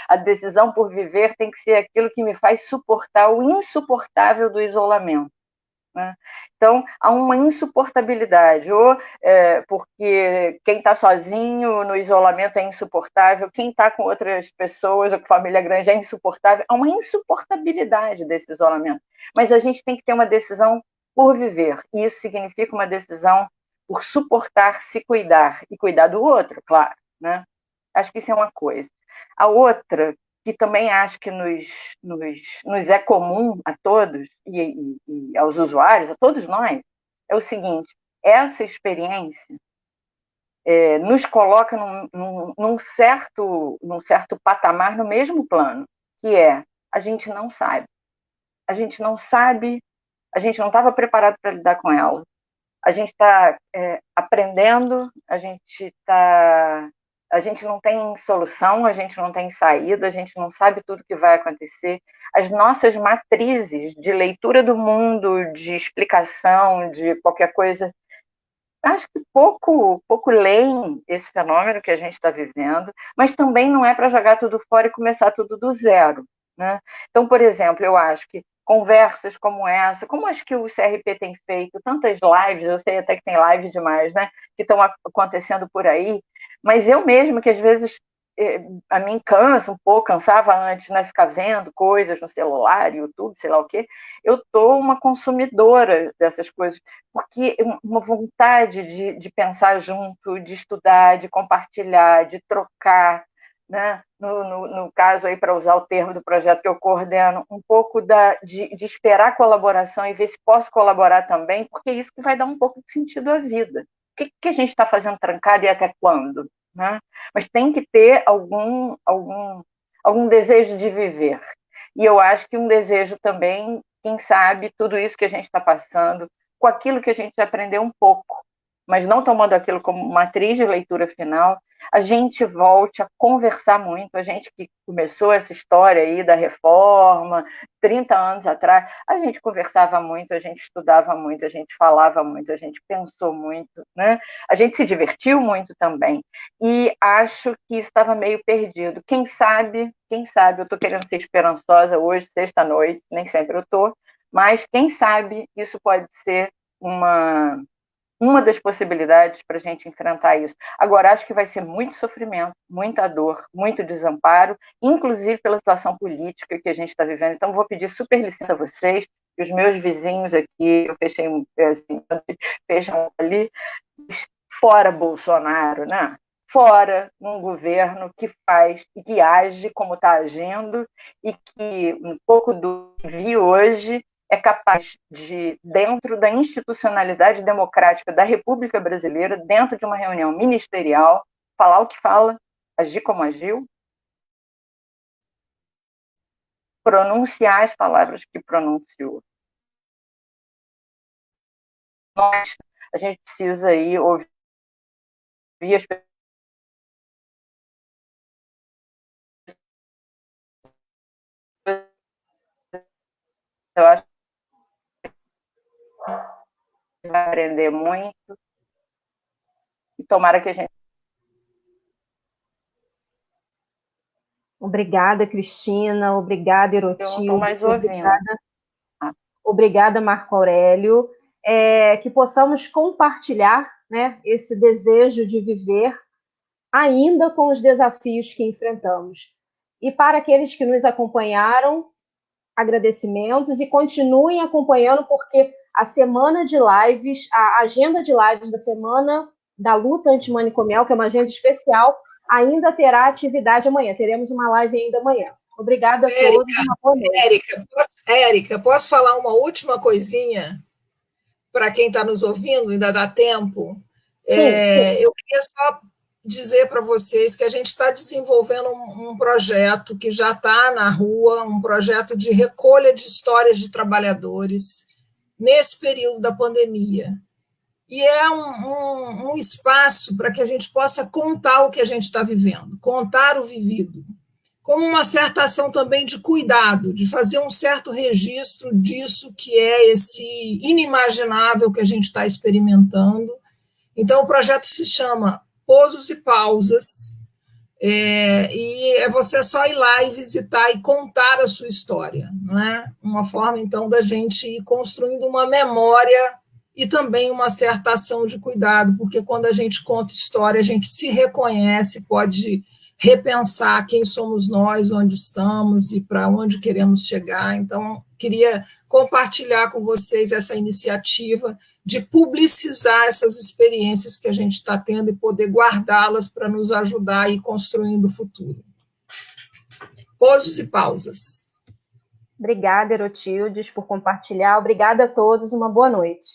A decisão por viver tem que ser aquilo que me faz suportar o insuportável do isolamento. Né? Então, há uma insuportabilidade, ou porque quem está sozinho no isolamento é insuportável, quem está com outras pessoas ou com família grande é insuportável, há uma insuportabilidade desse isolamento. Mas a gente tem que ter uma decisão por viver, e isso significa uma decisão por suportar, se cuidar, e cuidar do outro, claro. Né? Acho que isso é uma coisa. A outra, que também acho que nos é comum a todos, e aos usuários, a todos nós, é o seguinte: essa experiência nos coloca num certo patamar, no mesmo plano, que a gente não sabe. A gente não sabe, a gente não estava preparado para lidar com ela. A gente está aprendendo, a gente não tem solução, a gente não tem saída, a gente não sabe tudo que vai acontecer. As nossas matrizes de leitura do mundo, de explicação, de qualquer coisa, acho que pouco leem esse fenômeno que a gente está vivendo, mas também não é para jogar tudo fora e começar tudo do zero. Né? Então, por exemplo, eu acho que conversas como essa, como acho que o CRP tem feito, tantas lives, eu sei até que tem live demais, né, que estão acontecendo por aí, mas eu mesma, que às vezes a mim cansa um pouco, cansava antes, né, ficar vendo coisas no celular, YouTube, sei lá o quê, eu estou uma consumidora dessas coisas, porque uma vontade de pensar junto, de estudar, de compartilhar, de trocar, né? No caso, aí, para usar o termo do projeto que eu coordeno, um pouco de esperar a colaboração e ver se posso colaborar também, porque é isso que vai dar um pouco de sentido à vida. O que a gente está fazendo trancado e até quando? Né? Mas tem que ter algum desejo de viver. E eu acho que um desejo também, quem sabe, tudo isso que a gente está passando, com aquilo que a gente aprendeu um pouco, mas não tomando aquilo como matriz de leitura final, a gente volte a conversar muito. A gente que começou essa história aí da reforma, 30 anos atrás, a gente conversava muito, a gente estudava muito, a gente falava muito, a gente pensou muito, né? A gente se divertiu muito também. E acho que estava meio perdido. Quem sabe, eu estou querendo ser esperançosa hoje, sexta-noite, nem sempre eu estou, mas quem sabe isso pode ser uma das possibilidades para a gente enfrentar isso. Agora, acho que vai ser muito sofrimento, muita dor, muito desamparo, inclusive pela situação política que a gente está vivendo. Então, vou pedir super licença a vocês, e os meus vizinhos aqui, eu fechei assim, fecham ali, fora Bolsonaro, né? Fora um governo que faz e que age como está agindo, e que um pouco do que vi hoje é capaz de, dentro da institucionalidade democrática da República Brasileira, dentro de uma reunião ministerial, falar o que fala, agir como agiu, pronunciar as palavras que pronunciou. A gente precisa aí ouvir as pessoas. Eu acho que vai aprender muito, e tomara que a gente... Obrigada, Cristina. Obrigada, Eu não estou Erotilde. mais ouvindo. Obrigada, Marco Aurélio. Que possamos compartilhar, né, esse desejo de viver ainda com os desafios que enfrentamos. E para aqueles que nos acompanharam, agradecimentos, e continuem acompanhando, porque a semana de lives, a agenda de lives da semana da luta antimanicomial, que é uma agenda especial, ainda terá atividade amanhã. Teremos uma live ainda amanhã. Obrigada a todos. Uma boa noite. Érica, posso falar uma última coisinha para quem está nos ouvindo? Ainda dá tempo? Sim. Eu queria só dizer para vocês que a gente está desenvolvendo um projeto que já está na rua, um projeto de recolha de histórias de trabalhadores nesse período da pandemia. E é um espaço para que a gente possa contar o que a gente está vivendo, contar o vivido, como uma certa ação também de cuidado, de fazer um certo registro disso que é esse inimaginável que a gente está experimentando. Então, o projeto se chama Pousos e Pausas, e é você só ir lá e visitar e contar a sua história, não é? Uma forma, então, da gente ir construindo uma memória e também uma certa ação de cuidado, porque quando a gente conta história, a gente se reconhece, pode repensar quem somos nós, onde estamos e para onde queremos chegar. Então, queria compartilhar com vocês essa iniciativa de publicizar essas experiências que a gente está tendo e poder guardá-las para nos ajudar a ir construindo o futuro. Pousos e pausas. Obrigada, Erotildes, por compartilhar. Obrigada a todos. Uma boa noite.